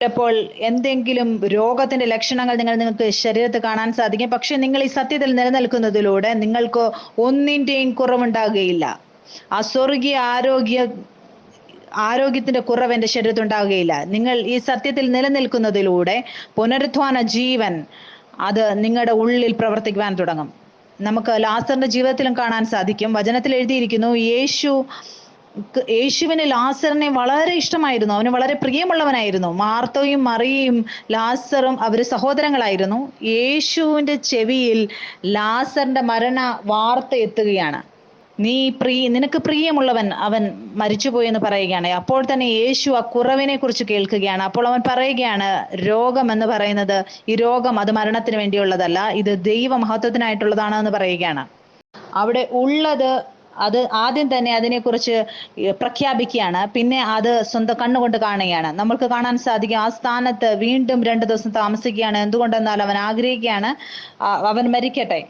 ചിലപ്പോൾ എന്തെങ്കിലും രോഗത്തിന്റെ ലക്ഷണങ്ങൾ നിങ്ങൾക്ക് ശരീരത്തിൽ കാണാൻ സാധിക്കും. പക്ഷെ നിങ്ങൾ ഈ സത്യത്തിൽ നിലനിൽക്കുന്നതിലൂടെ നിങ്ങൾക്ക് ഒന്നിന്റെയും കുറവുണ്ടാകുകയില്ല. ആ സ്വർഗീയ ആരോഗ്യത്തിന്റെ കുറവ് എൻ്റെ ശരീരത്തിൽ ഉണ്ടാകുകയില്ല. നിങ്ങൾ ഈ സത്യത്തിൽ നിലനിൽക്കുന്നതിലൂടെ പുനരുത്ഥാന ജീവൻ അത് നിങ്ങളുടെ ഉള്ളിൽ പ്രവർത്തിക്കുവാൻ തുടങ്ങും. നമുക്ക് ലാസറിന്റെ ജീവിതത്തിലും കാണാൻ സാധിക്കും. വചനത്തിൽ എഴുതിയിരിക്കുന്നു, യേശുവിന് ലാസറിനെ വളരെ ഇഷ്ടമായിരുന്നു, അവന് വളരെ പ്രിയമുള്ളവനായിരുന്നു. മാർത്തയും മറിയയും ലാസറും അവര് സഹോദരങ്ങളായിരുന്നു. യേശുവിന്റെ ചെവിയിൽ ലാസറിന്റെ മരണ വാർത്ത എത്തുകയാണ്. നിനക്ക് പ്രിയമുള്ളവൻ അവൻ മരിച്ചുപോയി എന്ന് പറയുകയാണ്. അപ്പോൾ തന്നെ യേശു ആ കുറവിനെ കുറിച്ച് കേൾക്കുകയാണ്. അപ്പോൾ അവൻ പറയുകയാണ്, രോഗം എന്ന് പറയുന്നത്, ഈ രോഗം അത് മരണത്തിന് വേണ്ടിയുള്ളതല്ല, ഇത് ദൈവ മഹത്വത്തിനായിട്ടുള്ളതാണ് എന്ന് പറയുകയാണ്. അവിടെ ഉള്ളത് അത് ആദ്യം തന്നെ അതിനെക്കുറിച്ച് പ്രഖ്യാപിക്കുകയാണ്, പിന്നെ അത് സ്വന്തം കണ്ണുകൊണ്ട് കാണുകയാണ്. നമ്മൾക്ക് കാണാൻ സാധിക്കും, ആ സ്ഥാനത്ത് വീണ്ടും 2 ദിവസം താമസിക്കുകയാണ്. എന്തുകൊണ്ടെന്നാൽ അവൻ ആഗ്രഹിക്കുകയാണ് അവൻ മരിക്കട്ടെ.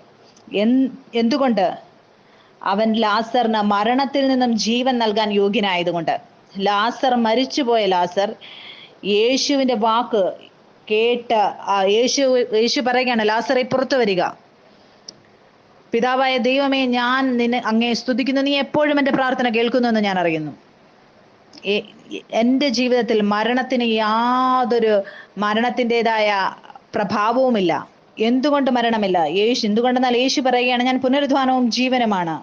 എന്തുകൊണ്ട്? അവൻ ലാസറിന് മരണത്തിൽ നിന്നും ജീവൻ നൽകാൻ യോഗ്യനായതുകൊണ്ട്. മരിച്ചുപോയ ലാസർ യേശുവിന്റെ വാക്ക് കേട്ട് യേശു പറയുകയാണ്, ലാസറെ പുറത്തു വരിക. പിതാവായ ദൈവമേ, ഞാൻ അങ്ങേ സ്തുതിക്കുന്നു, നീ എപ്പോഴും എൻ്റെ പ്രാർത്ഥന കേൾക്കുന്നു എന്ന് ഞാൻ അറിയുന്നു. എൻ്റെ ജീവിതത്തിൽ മരണത്തിൻ്റെതായ പ്രഭാവവുമില്ല. എന്തുകൊണ്ട് മരണമില്ല? എന്തുകൊണ്ടെന്നാൽ യേശു പറയുകയാണ്, ഞാൻ പുനരുദ്ധാനവും ജീവനുമാണ്.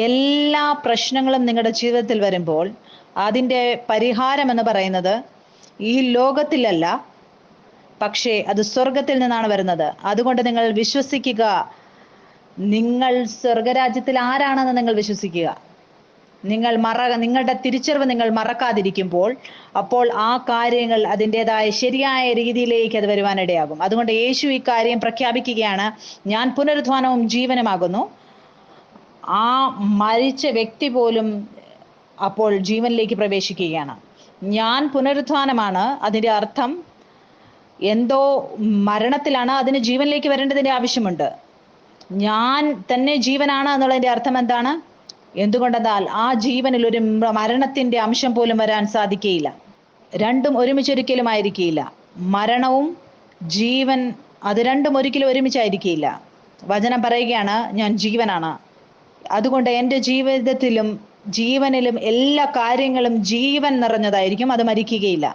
എല്ലാ പ്രശ്നങ്ങളും നിങ്ങളുടെ ജീവിതത്തിൽ വരുമ്പോൾ അതിൻ്റെ പരിഹാരം എന്ന് പറയുന്നത് ഈ ലോകത്തിലല്ല, പക്ഷേ അത് സ്വർഗത്തിൽ നിന്നാണ് വരുന്നത്. അതുകൊണ്ട് നിങ്ങൾ വിശ്വസിക്കുക. നിങ്ങൾ സ്വർഗരാജ്യത്തിൽ ആരാണെന്ന് നിങ്ങൾ വിശ്വസിക്കുക. നിങ്ങളുടെ തിരിച്ചറിവ് നിങ്ങൾ മറക്കാതിരിക്കുമ്പോൾ അപ്പോൾ ആ കാര്യങ്ങൾ അതിൻ്റെതായ ശരിയായ രീതിയിലേക്ക് അത് വരുവാനിടയാകും. അതുകൊണ്ട് യേശു ഈ കാര്യം പ്രഖ്യാപിക്കുകയാണ്, ഞാൻ പുനരുദ്ധാനവും ജീവനുമാകുന്നു. ആ മരിച്ച വ്യക്തി പോലും അപ്പോൾ ജീവനിലേക്ക് പ്രവേശിക്കുകയാണ്. ഞാൻ പുനരുദ്ധാനമാണ്, അതിൻ്റെ അർത്ഥം എന്തോ മരണത്തിലാണ്, അതിന് ജീവനിലേക്ക് വരേണ്ടതിൻ്റെ ആവശ്യമുണ്ട്. ഞാൻ തന്നെ ജീവനാണ് എന്നുള്ളതിന്റെ അർത്ഥം എന്താണ്? എന്തുകൊണ്ടെന്നാൽ ആ ജീവനിൽ ഒരു മരണത്തിന്റെ അംശം പോലും വരാൻ സാധിക്കുകയില്ല. രണ്ടും ഒരുമിച്ചൊരിക്കലും ആയിരിക്കില്ല. മരണവും ജീവൻ അത് രണ്ടും ഒരിക്കലും ഒരുമിച്ചായിരിക്കില്ല. വചനം പറയുകയാണ്, ഞാൻ ജീവനാണ്. അതുകൊണ്ട് എൻ്റെ ജീവിതത്തിലും ജീവനിലും എല്ലാ കാര്യങ്ങളും ജീവൻ നിറഞ്ഞതായിരിക്കും, അത് മരിക്കുകയില്ല.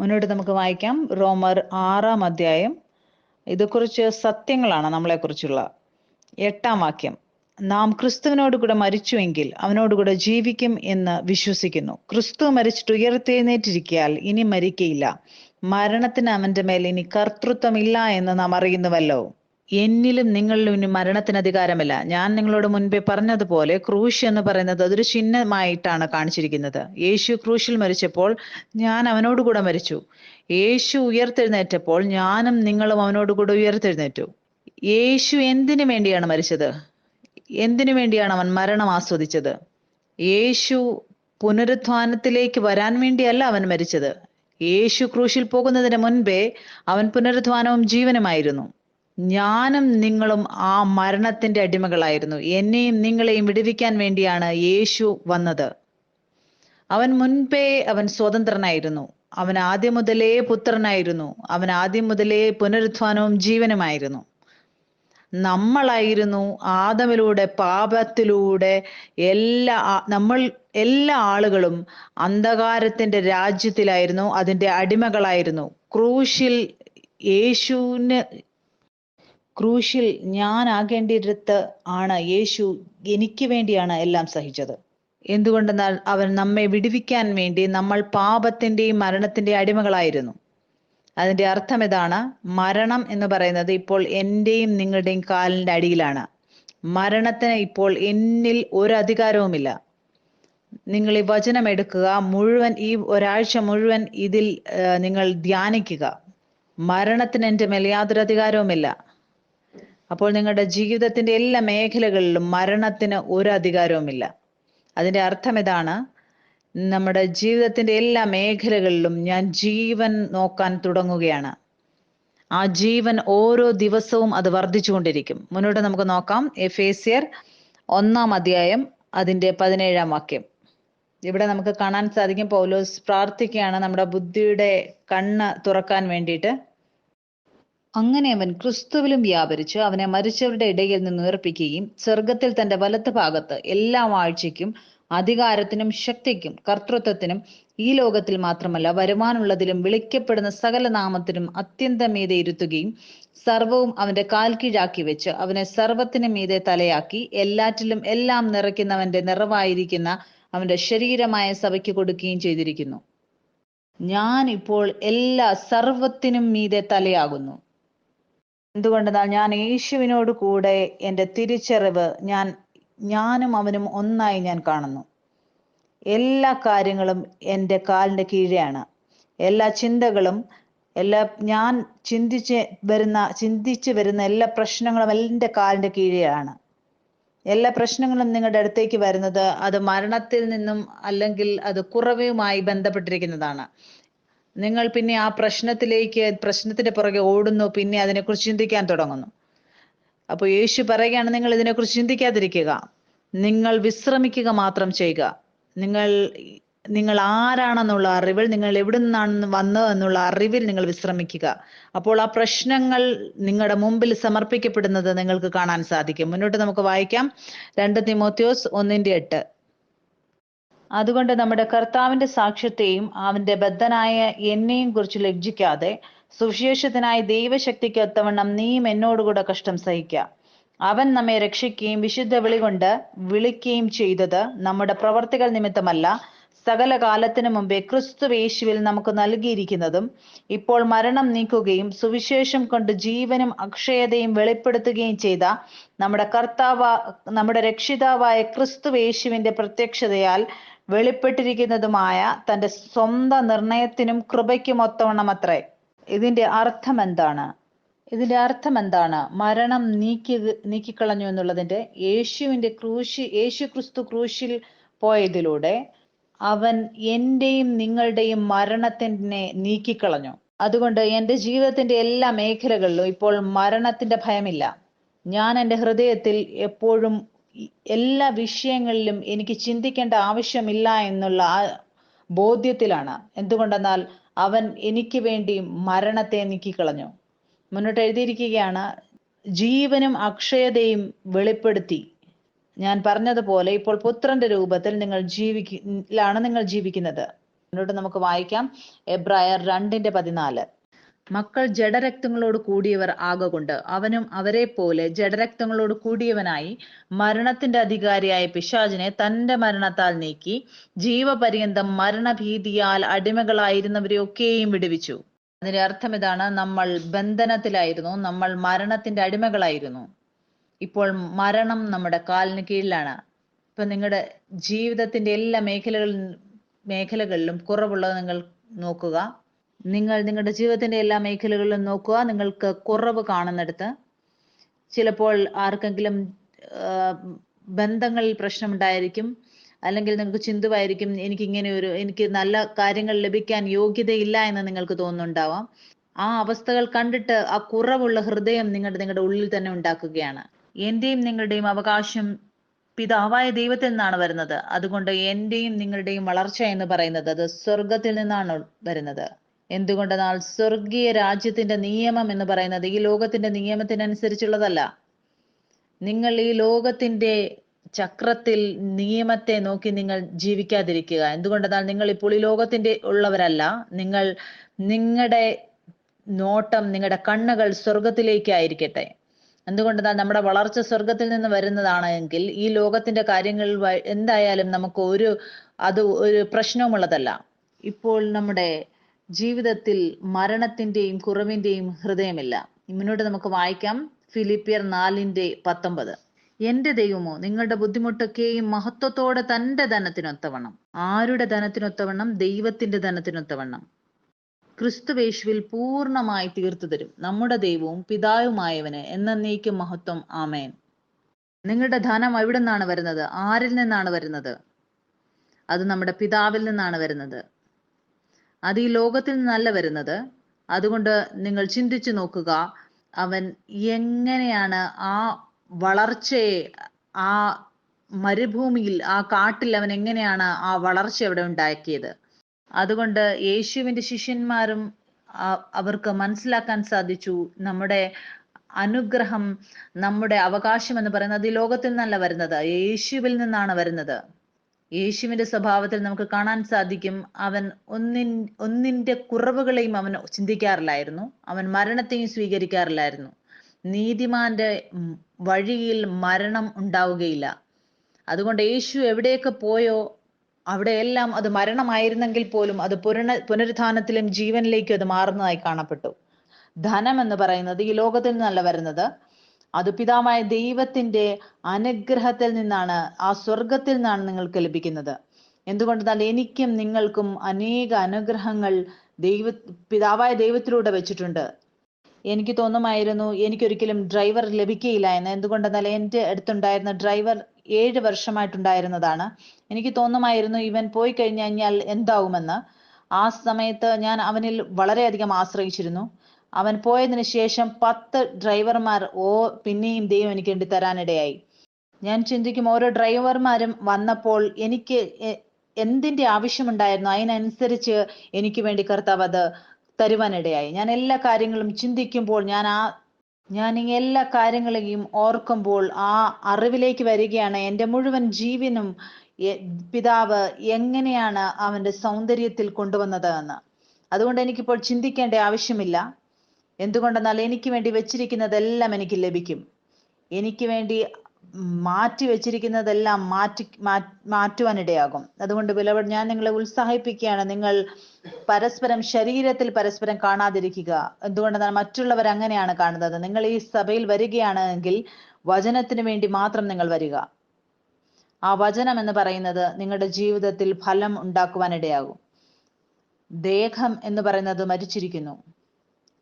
മുന്നോട്ട് നമുക്ക് വായിക്കാം. റോമർ 6-ാം അധ്യായം. ഇതേക്കുറിച്ച് സത്യങ്ങളാണ് നമ്മളെക്കുറിച്ചുള്ള 8-ാം വാക്യം. നാം ക്രിസ്തുവിനോട് കൂടെ മരിച്ചുവെങ്കിൽ അവനോടുകൂടെ ജീവിക്കും എന്ന് വിശ്വസിക്കുന്നു. ക്രിസ്തു മരിച്ചിട്ട് ഉയർത്തെഴുന്നേറ്റിരിക്കയാൽ ഇനി മരിക്കയില്ല. മരണത്തിന് അവന്റെ മേൽ ഇനി കർത്തൃത്വമില്ല എന്ന് നാം അറിയുന്നുവല്ലോ. എന്നിലും നിങ്ങളിലും ഇനി മരണത്തിന് അധികാരമില്ല. ഞാൻ നിങ്ങളോട് മുൻപേ പറഞ്ഞതുപോലെ ക്രൂശ് എന്ന് പറയുന്നത് അതൊരു ചിഹ്നമായിട്ടാണ് കാണിച്ചിരിക്കുന്നത്. യേശു ക്രൂശിൽ മരിച്ചപ്പോൾ ഞാൻ അവനോടുകൂടെ മരിച്ചു. യേശു ഉയർത്തെഴുന്നേറ്റപ്പോൾ ഞാനും നിങ്ങളും അവനോടുകൂടെ ഉയർത്തെഴുന്നേറ്റു. യേശു എന്തിനു വേണ്ടിയാണ് മരിച്ചത്? എന്തിനു വേണ്ടിയാണ് അവൻ മരണം ആസ്വദിച്ചത്? യേശു പുനരുത്ഥാനത്തിലേക്ക് വരാൻ വേണ്ടിയല്ല അവൻ മരിച്ചത്. യേശു ക്രൂശിൽ പോകുന്നതിന് മുൻപേ അവൻ പുനരുത്ഥാനവും ജീവനുമായിരുന്നു. ഞാനും നിങ്ങളും ആ മരണത്തിന്റെ അടിമകളായിരുന്നു. എന്നെയും നിങ്ങളെയും വിടുവിക്കാൻ വേണ്ടിയാണ് യേശു വന്നത്. അവൻ മുൻപേ അവൻ സ്വതന്ത്രനായിരുന്നു. അവൻ ആദ്യം മുതലേ പുത്രനായിരുന്നു. അവൻ ആദ്യം മുതലേ പുനരുത്ഥാനവും ജീവനുമായിരുന്നു. നമ്മളായിരുന്നു ആദമിലൂടെ പാപത്തിലൂടെ നമ്മൾ എല്ലാ ആളുകളും അന്ധകാരത്തിന്റെ രാജ്യത്തിലായിരുന്നു, അതിന്റെ അടിമകളായിരുന്നു. ക്രൂശിൽ ഞാൻ ആകേണ്ടിടത്ത് ആണ് യേശു എനിക്ക് വേണ്ടിയാണ് എല്ലാം സഹിച്ചത്. എന്തുകൊണ്ടെന്നാൽ അവൻ നമ്മെ വിടുവിക്കാൻ വേണ്ടി നമ്മൾ പാപത്തിന്റെയും മരണത്തിന്റെയും അടിമകളായിരുന്നു. അതിന്റെ അർത്ഥം ഇതാണ്: മരണം എന്ന് പറയുന്നത് ഇപ്പോൾ എന്റെയും നിങ്ങളുടെയും കാലിന്റെ അടിയിലാണ്. മരണത്തിന് ഇപ്പോൾ എന്നിൽ ഒരു അധികാരവുമില്ല. നിങ്ങൾ ഈ വചനം എടുക്കുക, ഈ ഒരാഴ്ച മുഴുവൻ ഇതിൽ നിങ്ങൾ ധ്യാനിക്കുക. മരണത്തിന് എൻ്റെ മേൽ യാതൊരു അധികാരവുമില്ല. അപ്പോൾ നിങ്ങളുടെ ജീവിതത്തിന്റെ എല്ലാ മേഖലകളിലും മരണത്തിന് ഒരു അധികാരവുമില്ല. അതിന്റെ അർത്ഥം ഇതാണ്: നമ്മുടെ ജീവിതത്തിന്റെ എല്ലാ മേഖലകളിലും ഞാൻ ജീവൻ നോക്കാൻ തുടങ്ങുകയാണ്. ആ ജീവൻ ഓരോ ദിവസവും അത് വർദ്ധിച്ചുകൊണ്ടിരിക്കും. മുന്നോട്ട് നമുക്ക് നോക്കാം. എഫേസ്യർ 1 അധ്യായം അതിന്റെ 17 വാക്യം. ഇവിടെ നമുക്ക് കാണാൻ സാധിക്കും, പൗലോസ് പ്രാർത്ഥിക്കുകയാണ് നമ്മുടെ ബുദ്ധിയുടെ കണ്ണ് തുറക്കാൻ വേണ്ടിയിട്ട്. അങ്ങനെ അവൻ ക്രിസ്തുവിലും വ്യാപരിച്ച് അവനെ മരിച്ചവരുടെ ഇടയിൽ നിന്ന് ഉയർപ്പിക്കുകയും സ്വർഗത്തിൽ തന്റെ വലത്ത് ഭാഗത്ത് എല്ലാ വാഴ്ചയ്ക്കും അധികാരത്തിനും ശക്തിക്കും കർത്തൃത്വത്തിനും ഈ ലോകത്തിൽ മാത്രമല്ല വരുവാനുള്ളതിലും വിളിക്കപ്പെടുന്ന സകല നാമത്തിനും അത്യന്തം മീതെ ഇരുത്തുകയും സർവവും അവന്റെ കാൽ കീഴാക്കി വെച്ച് അവനെ സർവത്തിനും മീതെ തലയാക്കി എല്ലാറ്റിലും എല്ലാം നിറയ്ക്കുന്നവന്റെ നിറവായിരിക്കുന്ന അവന്റെ ശരീരമായ സഭയ്ക്ക് കൊടുക്കുകയും ചെയ്തിരിക്കുന്നു. ഞാൻ ഇപ്പോൾ എല്ലാ സർവത്തിനും മീതെ തലയാകുന്നു. എന്തുകൊണ്ടെന്നാൽ ഞാൻ യേശുവിനോട് കൂടെ എൻ്റെ തിരിച്ചറിവ് ഞാനും അവനും ഒന്നായി ഞാൻ കാണുന്നു. എല്ലാ കാര്യങ്ങളും എൻ്റെ കാലിൻ്റെ കീഴെയാണ്. എല്ലാ ചിന്തകളും, ഞാൻ ചിന്തിച്ച് വരുന്ന എല്ലാ പ്രശ്നങ്ങളും എൻ്റെ കാലിൻ്റെ കീഴെയാണ്. എല്ലാ പ്രശ്നങ്ങളും നിങ്ങളുടെ അടുത്തേക്ക് വരുന്നത് അത് മരണത്തിൽ നിന്നും അല്ലെങ്കിൽ അത് കുറവുമായി ബന്ധപ്പെട്ടിരിക്കുന്നതാണ്. നിങ്ങൾ പിന്നെ ആ പ്രശ്നത്തിന്റെ പുറകെ ഓടുന്നു, പിന്നെ അതിനെക്കുറിച്ച് ചിന്തിക്കാൻ തുടങ്ങുന്നു. അപ്പോൾ യേശു പറയുകയാണ്, നിങ്ങൾ ഇതിനെക്കുറിച്ച് ചിന്തിക്കാതിരിക്കുക, നിങ്ങൾ വിശ്രമിക്കുക മാത്രം ചെയ്യുക. നിങ്ങൾ ആരാണെന്നുള്ള അറിവിൽ, നിങ്ങൾ എവിടെ നിന്നാണ് വന്നത് എന്നുള്ള അറിവിൽ നിങ്ങൾ വിശ്രമിക്കുക. അപ്പോൾ ആ പ്രശ്നങ്ങൾ നിങ്ങളുടെ മുമ്പിൽ സമർപ്പിക്കപ്പെടുന്നത് നിങ്ങൾക്ക് കാണാൻ സാധിക്കും. മുന്നോട്ട് നമുക്ക് വായിക്കാം. 2 തിമോത്തിയോസ് 1:8. അതുകൊണ്ട് നമ്മുടെ കർത്താവിന്റെ സാക്ഷ്യത്തെയും അവന്റെ ബദ്ധനായ എന്നെയും കുറിച്ച് ലജ്ജിക്കാതെ സുവിശേഷത്തിനായി ദൈവശക്തിക്ക് ഒത്തവണ്ണം നീയും എന്നോടുകൂടെ കഷ്ടം സഹിക്കുക. അവൻ നമ്മെ രക്ഷിക്കുകയും വിശുദ്ധ വിളി കൊണ്ട് വിളിക്കുകയും ചെയ്തത് നമ്മുടെ പ്രവർത്തികൾ നിമിത്തമല്ല, സകല കാലത്തിനു മുമ്പേ ക്രിസ്തു യേശുവിൽ നമുക്ക് നൽകിയിരിക്കുന്നതും ഇപ്പോൾ മരണം നീക്കുകയും സുവിശേഷം കൊണ്ട് ജീവനും അക്ഷയതയും വെളിപ്പെടുത്തുകയും ചെയ്ത നമ്മുടെ രക്ഷിതാവായ ക്രിസ്തു യേശുവിന്റെ പ്രത്യക്ഷതയാൽ വെളിപ്പെട്ടിരിക്കുന്നതുമായ തന്റെ സ്വന്തം നിർണയത്തിനും കൃപയ്ക്കും ഒത്തവണ്ണമത്രേ. ഇതിന്റെ അർത്ഥം എന്താണ്? മരണം നീക്കിക്കളഞ്ഞു എന്നുള്ളതിന്റെ യേശു ക്രിസ്തു ക്രൂശിൽ പോയതിലൂടെ അവൻ എന്റെയും നിങ്ങളുടെയും മരണത്തിനെ നീക്കിക്കളഞ്ഞു. അതുകൊണ്ട് എൻ്റെ ജീവിതത്തിന്റെ എല്ലാ മേഖലകളിലും ഇപ്പോൾ മരണത്തിന്റെ ഭയമില്ല. ഞാൻ എൻ്റെ ഹൃദയത്തിൽ എപ്പോഴും എല്ലാ വിഷയങ്ങളിലും എനിക്ക് ചിന്തിക്കേണ്ട ആവശ്യമില്ല എന്നുള്ള ആ ബോധ്യത്തിലാണ്. എന്തുകൊണ്ടെന്നാൽ അവൻ എനിക്ക് വേണ്ടി മരണത്തെ നീക്കിക്കളഞ്ഞു. മുന്നോട്ട് എഴുതിയിരിക്കുകയാണ്, ജീവനും അക്ഷയതയും വെളിപ്പെടുത്തി. ഞാൻ പറഞ്ഞതുപോലെ ഇപ്പോൾ പുത്രന്റെ രൂപത്തിൽ നിങ്ങൾ ജീവിക്കുന്നത്. മുന്നോട്ട് നമുക്ക് വായിക്കാം. എബ്രായർ 2:14. മക്കൾ ജഡരക്തങ്ങളോട് കൂടിയവർ ആകൊണ്ട് അവനും അവരെ പോലെ ജഡരക്തങ്ങളോട് കൂടിയവനായി മരണത്തിന്റെ അധികാരിയായ പിശാചിനെ തന്റെ മരണത്താൽ നീക്കി ജീവപര്യന്തം മരണഭീതിയാൽ അടിമകളായിരുന്നവരെയൊക്കെയും വിടുവിച്ചു. അതിന്റെ അർത്ഥം ഇതാണ്: നമ്മൾ ബന്ധനത്തിലായിരുന്നു, നമ്മൾ മരണത്തിന്റെ അടിമകളായിരുന്നു. ഇപ്പോൾ മരണം നമ്മുടെ കാലിന് കീഴിലാണ്. ഇപ്പൊ നിങ്ങളുടെ ജീവിതത്തിന്റെ എല്ലാ മേഖലകളിലും കുറവുള്ളത് നിങ്ങൾ നോക്കുക. നിങ്ങളുടെ ജീവിതത്തിന്റെ എല്ലാ മേഖലകളിലും നോക്കുക. നിങ്ങൾക്ക് കുറവ് കാണുന്നിടത്ത് ചിലപ്പോൾ ആർക്കെങ്കിലും ബന്ധങ്ങളിൽ പ്രശ്നമുണ്ടായിരിക്കും, അല്ലെങ്കിൽ നിങ്ങൾക്ക് ചിന്തുവായിരിക്കും എനിക്ക് നല്ല കാര്യങ്ങൾ ലഭിക്കാൻ യോഗ്യതയില്ല എന്ന് നിങ്ങൾക്ക് തോന്നുന്നുണ്ടാവാം. ആ അവസ്ഥകൾ കണ്ടിട്ട് ആ കുറവുള്ള ഹൃദയം നിങ്ങളുടെ ഉള്ളിൽ തന്നെ ഉണ്ടാക്കുകയാണ്. എന്റെയും നിങ്ങളുടെയും അവകാശം പിതാവായ ദൈവത്തിൽ നിന്നാണ് വരുന്നത്. അതുകൊണ്ട് എന്റെയും നിങ്ങളുടെയും വളർച്ച എന്ന് പറയുന്നത് അത് സ്വർഗത്തിൽ നിന്നാണ് വരുന്നത്. എന്തുകൊണ്ടെന്നാൽ സ്വർഗീയ രാജ്യത്തിന്റെ നിയമം എന്ന് പറയുന്നത് ഈ ലോകത്തിന്റെ നിയമത്തിനനുസരിച്ചുള്ളതല്ല. നിങ്ങൾ ഈ ലോകത്തിന്റെ ചക്രത്തിൽ നിയമത്തെ നോക്കി നിങ്ങൾ ജീവിക്കാതിരിക്കുക. എന്തുകൊണ്ടെന്നാൽ നിങ്ങൾ ഇപ്പോൾ ഈ ലോകത്തിന്റെ ഉള്ളവരല്ല. നിങ്ങളുടെ നോട്ടം, നിങ്ങളുടെ കണ്ണുകൾ സ്വർഗത്തിലേക്കായിരിക്കട്ടെ. എന്തുകൊണ്ടെന്നാൽ നമ്മുടെ വളർച്ച സ്വർഗത്തിൽ നിന്ന് വരുന്നതാണ് എങ്കിൽ ഈ ലോകത്തിന്റെ കാര്യങ്ങൾ എന്തായാലും നമുക്ക് ഒരു പ്രശ്നവുമുള്ളതല്ല. ഇപ്പോൾ നമ്മുടെ ജീവിതത്തിൽ മരണത്തിന്റെയും കുറവിന്റെയും ഹൃദയമില്ല. മുന്നോട്ട് നമുക്ക് വായിക്കാം. ഫിലിപ്പിയർ 4:19. എന്റെ ദൈവമോ നിങ്ങളുടെ ബുദ്ധിമുട്ടൊക്കെയും മഹത്വത്തോടെ തന്റെ ധനത്തിനൊത്തവണ്ണം. ആരുടെ ധനത്തിനൊത്തവണ്ണം? ദൈവത്തിന്റെ ധനത്തിനൊത്തവണ്ണം ക്രിസ്തുവേശുവിൽ പൂർണ്ണമായി തീർത്തു തരും. നമ്മുടെ ദൈവവും പിതാവുമായവന് എന്നേക്കും മഹത്വം. ആമേൻ. നിങ്ങളുടെ ധനം എവിടെ നിന്നാണ് വരുന്നത്? ആരിൽ നിന്നാണ് വരുന്നത്? അത് നമ്മുടെ പിതാവിൽ നിന്നാണ് വരുന്നത്. അത് ഈ ലോകത്തിൽ നിന്നല്ല വരുന്നത്. അതുകൊണ്ട് നിങ്ങൾ ചിന്തിച്ചു നോക്കുക, അവൻ എങ്ങനെയാണ് ആ വളർച്ചയെ, ആ മരുഭൂമിയിൽ, ആ കാട്ടിൽ അവൻ എങ്ങനെയാണ് ആ വളർച്ച അവിടെ ഉണ്ടാക്കിയത്. അതുകൊണ്ട് യേശുവിന്റെ ശിഷ്യന്മാരും അവർക്ക് മനസ്സിലാക്കാൻ സാധിച്ചു, നമ്മുടെ അനുഗ്രഹം, നമ്മുടെ അവകാശം എന്ന് പറയുന്നത് ഈ ലോകത്തിൽ നിന്നല്ല വരുന്നത്, യേശുവിൽ നിന്നാണ് വരുന്നത്. യേശുവിന്റെ സ്വഭാവത്തിൽ നമുക്ക് കാണാൻ സാധിക്കും, അവൻ ഒന്നിന്റെ കുറവുകളെയും അവൻ ചിന്തിക്കാറില്ലായിരുന്നു. അവൻ മരണത്തെയും സ്വീകരിക്കാറില്ലായിരുന്നു. നീതിമാന്റെ വഴിയിൽ മരണം ഉണ്ടാവുകയില്ല. അതുകൊണ്ട് യേശു എവിടെയൊക്കെ പോയോ അവിടെയെല്ലാം അത് മരണമായിരുന്നെങ്കിൽ പോലും അത് പുനരുത്ഥാനത്തിലും ജീവനിലേക്കും അത് മാറുന്നതായി കാണപ്പെട്ടു. ധനം എന്ന് പറയുന്നത് ഈ ലോകത്തിൽ നിന്നല്ല വരുന്നത്, അത് പിതാവായ ദൈവത്തിന്റെ അനുഗ്രഹത്തിൽ നിന്നാണ്, ആ സ്വർഗത്തിൽ നിന്നാണ് നിങ്ങൾക്ക് ലഭിക്കുന്നത്. എന്തുകൊണ്ടെന്നാൽ എനിക്കും നിങ്ങൾക്കും അനേക അനുഗ്രഹങ്ങൾ പിതാവായ ദൈവത്തിലൂടെ വെച്ചിട്ടുണ്ട്. എനിക്ക് തോന്നുമായിരുന്നു എനിക്കൊരിക്കലും ഡ്രൈവർ ലഭിക്കുകയില്ല എന്ന്. എന്തുകൊണ്ടെന്നാൽ എൻ്റെ അടുത്തുണ്ടായിരുന്ന ഡ്രൈവർ 7 വർഷമായിട്ടുണ്ടായിരുന്നതാണ്. എനിക്ക് തോന്നുമായിരുന്നു ഇവൻ പോയി കഴിഞ്ഞാൽ എന്താവുമെന്ന്. ആ സമയത്ത് ഞാൻ അവനിൽ വളരെയധികം ആശ്രയിച്ചിരുന്നു. അവൻ പോയതിനു ശേഷം 10 ഡ്രൈവർമാർ പിന്നെയും ദൈവം എനിക്ക് വേണ്ടി തരാനിടയായി. ഞാൻ ചിന്തിക്കും, ഓരോ ഡ്രൈവർമാരും വന്നപ്പോൾ എനിക്ക് എന്തിന്റെ ആവശ്യമുണ്ടായിരുന്നു അതിനനുസരിച്ച് എനിക്ക് വേണ്ടി കർത്താവ് അത് തരുവാനിടയായി. ഞാൻ എല്ലാ കാര്യങ്ങളും ചിന്തിക്കുമ്പോൾ, ഞാൻ ഈ എല്ലാ കാര്യങ്ങളെയും ഓർക്കുമ്പോൾ ആ അറിവിലേക്ക് വരികയാണ് എൻ്റെ മുഴുവൻ ജീവനും പിതാവ് എങ്ങനെയാണ് അവന്റെ സൗന്ദര്യത്തിൽ കൊണ്ടുവന്നത് എന്ന്. അതുകൊണ്ട് എനിക്കിപ്പോൾ ചിന്തിക്കേണ്ട ആവശ്യമില്ല. എന്തുകൊണ്ടെന്നാൽ എനിക്ക് വേണ്ടി വെച്ചിരിക്കുന്നതെല്ലാം എനിക്ക് ലഭിക്കും. എനിക്ക് വേണ്ടി മാറ്റി വെച്ചിരിക്കുന്നതെല്ലാം മാറ്റുവാനിടയാകും. അതുകൊണ്ട് ബിലവഡ്, ഞാൻ നിങ്ങളെ ഉത്സാഹിപ്പിക്കുകയാണ്, നിങ്ങൾ ശരീരത്തിൽ പരസ്പരം കാണാതിരിക്കുക. എന്തുകൊണ്ടെന്നാൽ മറ്റുള്ളവർ അങ്ങനെയാണ് കാണുന്നത്. നിങ്ങൾ ഈ സഭയിൽ വരികയാണെങ്കിൽ വചനത്തിന് വേണ്ടി മാത്രം നിങ്ങൾ വരിക. ആ വചനം എന്ന് പറയുന്നത് നിങ്ങളുടെ ജീവിതത്തിൽ ഫലം ഉണ്ടാക്കുവാനിടയാകും. ദേഹം എന്ന് പറയുന്നത് മരിച്ചിരിക്കുന്നു.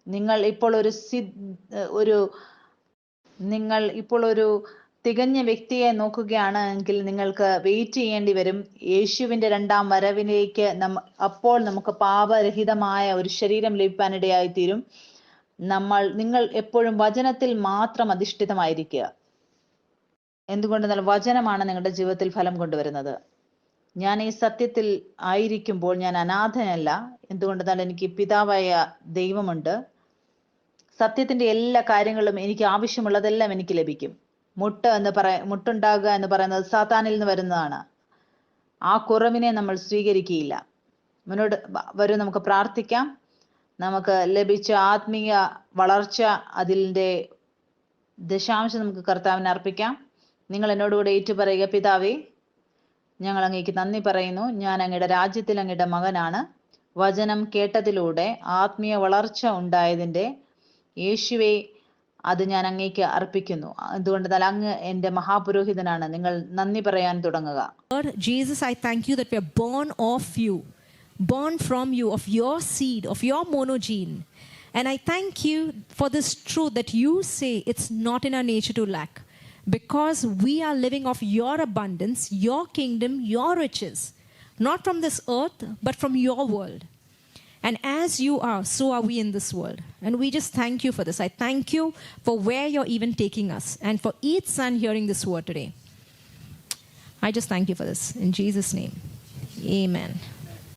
നിങ്ങൾ ഇപ്പോൾ ഒരു തികഞ്ഞ വ്യക്തിയെ നോക്കുകയാണെങ്കിൽ നിങ്ങൾക്ക് വെയിറ്റ് ചെയ്യേണ്ടി വരും യേശുവിന്റെ 2ാം വരവിലേക്ക്. അപ്പോൾ നമുക്ക് പാപരഹിതമായ ഒരു ശരീരം ലഭിക്കാനിടയായി തീരും. നിങ്ങൾ എപ്പോഴും വചനത്തിൽ മാത്രം അധിഷ്ഠിതമായിരിക്കുക. എന്തുകൊണ്ടെന്നാൽ വചനമാണ് നിങ്ങളുടെ ജീവിതത്തിൽ ഫലം കൊണ്ടുവരുന്നത്. ഞാൻ ഈ സത്യത്തിൽ ആയിരിക്കുമ്പോൾ ഞാൻ അനാഥനല്ല. എന്തുകൊണ്ടെന്നാൽ എനിക്ക് പിതാവായ ദൈവമുണ്ട്. സത്യത്തിന്റെ എല്ലാ കാര്യങ്ങളും, എനിക്ക് ആവശ്യമുള്ളതെല്ലാം എനിക്ക് ലഭിക്കും. മുട്ടുണ്ടാകുക എന്ന് പറയുന്നത് സാത്താനിൽ നിന്ന് വരുന്നതാണ്. ആ കുറവിനെ നമ്മൾ സ്വീകരിക്കുകയില്ല. മുന്നോട്ട് വരൂ, നമുക്ക് പ്രാർത്ഥിക്കാം. നമുക്ക് ലഭിച്ച ആത്മീയ വളർച്ച, അതിൻ്റെ ദശാംശം നമുക്ക് കർത്താവിന് അർപ്പിക്കാം. നിങ്ങൾ എന്നോടുകൂടെ ഏറ്റുപറയുക, പിതാവേ, ഞങ്ങൾ അങ്ങേക്ക് നന്ദി പറയുന്നു. ഞാൻ അങ്ങയുടെ രാജ്യത്തിൽ അങ്ങയുടെ മകനാണ്. വചനം കേട്ടതിലൂടെ ആത്മീയ വളർച്ച ഉണ്ടായതിൻ്റെ യേശുവേ, അത് ഞാൻ അങ്ങേക്ക് അർപ്പിക്കുന്നു. അതുകൊണ്ട് അങ്ങ് എൻ്റെ മഹാപുരോഹിതനാണ്. നിങ്ങൾ നന്ദി പറയാൻ തുടങ്ങുക. Lord Jesus, I thank you that we are born of you, born from you, of your seed, of your monogene. And I thank you for this truth that you say it's not in our nature to lack, because we are living of your abundance, your kingdom, your riches, not from this earth, but from your world. And as you are, so are we in this world. And we just thank you for this. I thank you for where you're even taking us, and for each son hearing this word today. I just thank you for this. In Jesus' name, amen.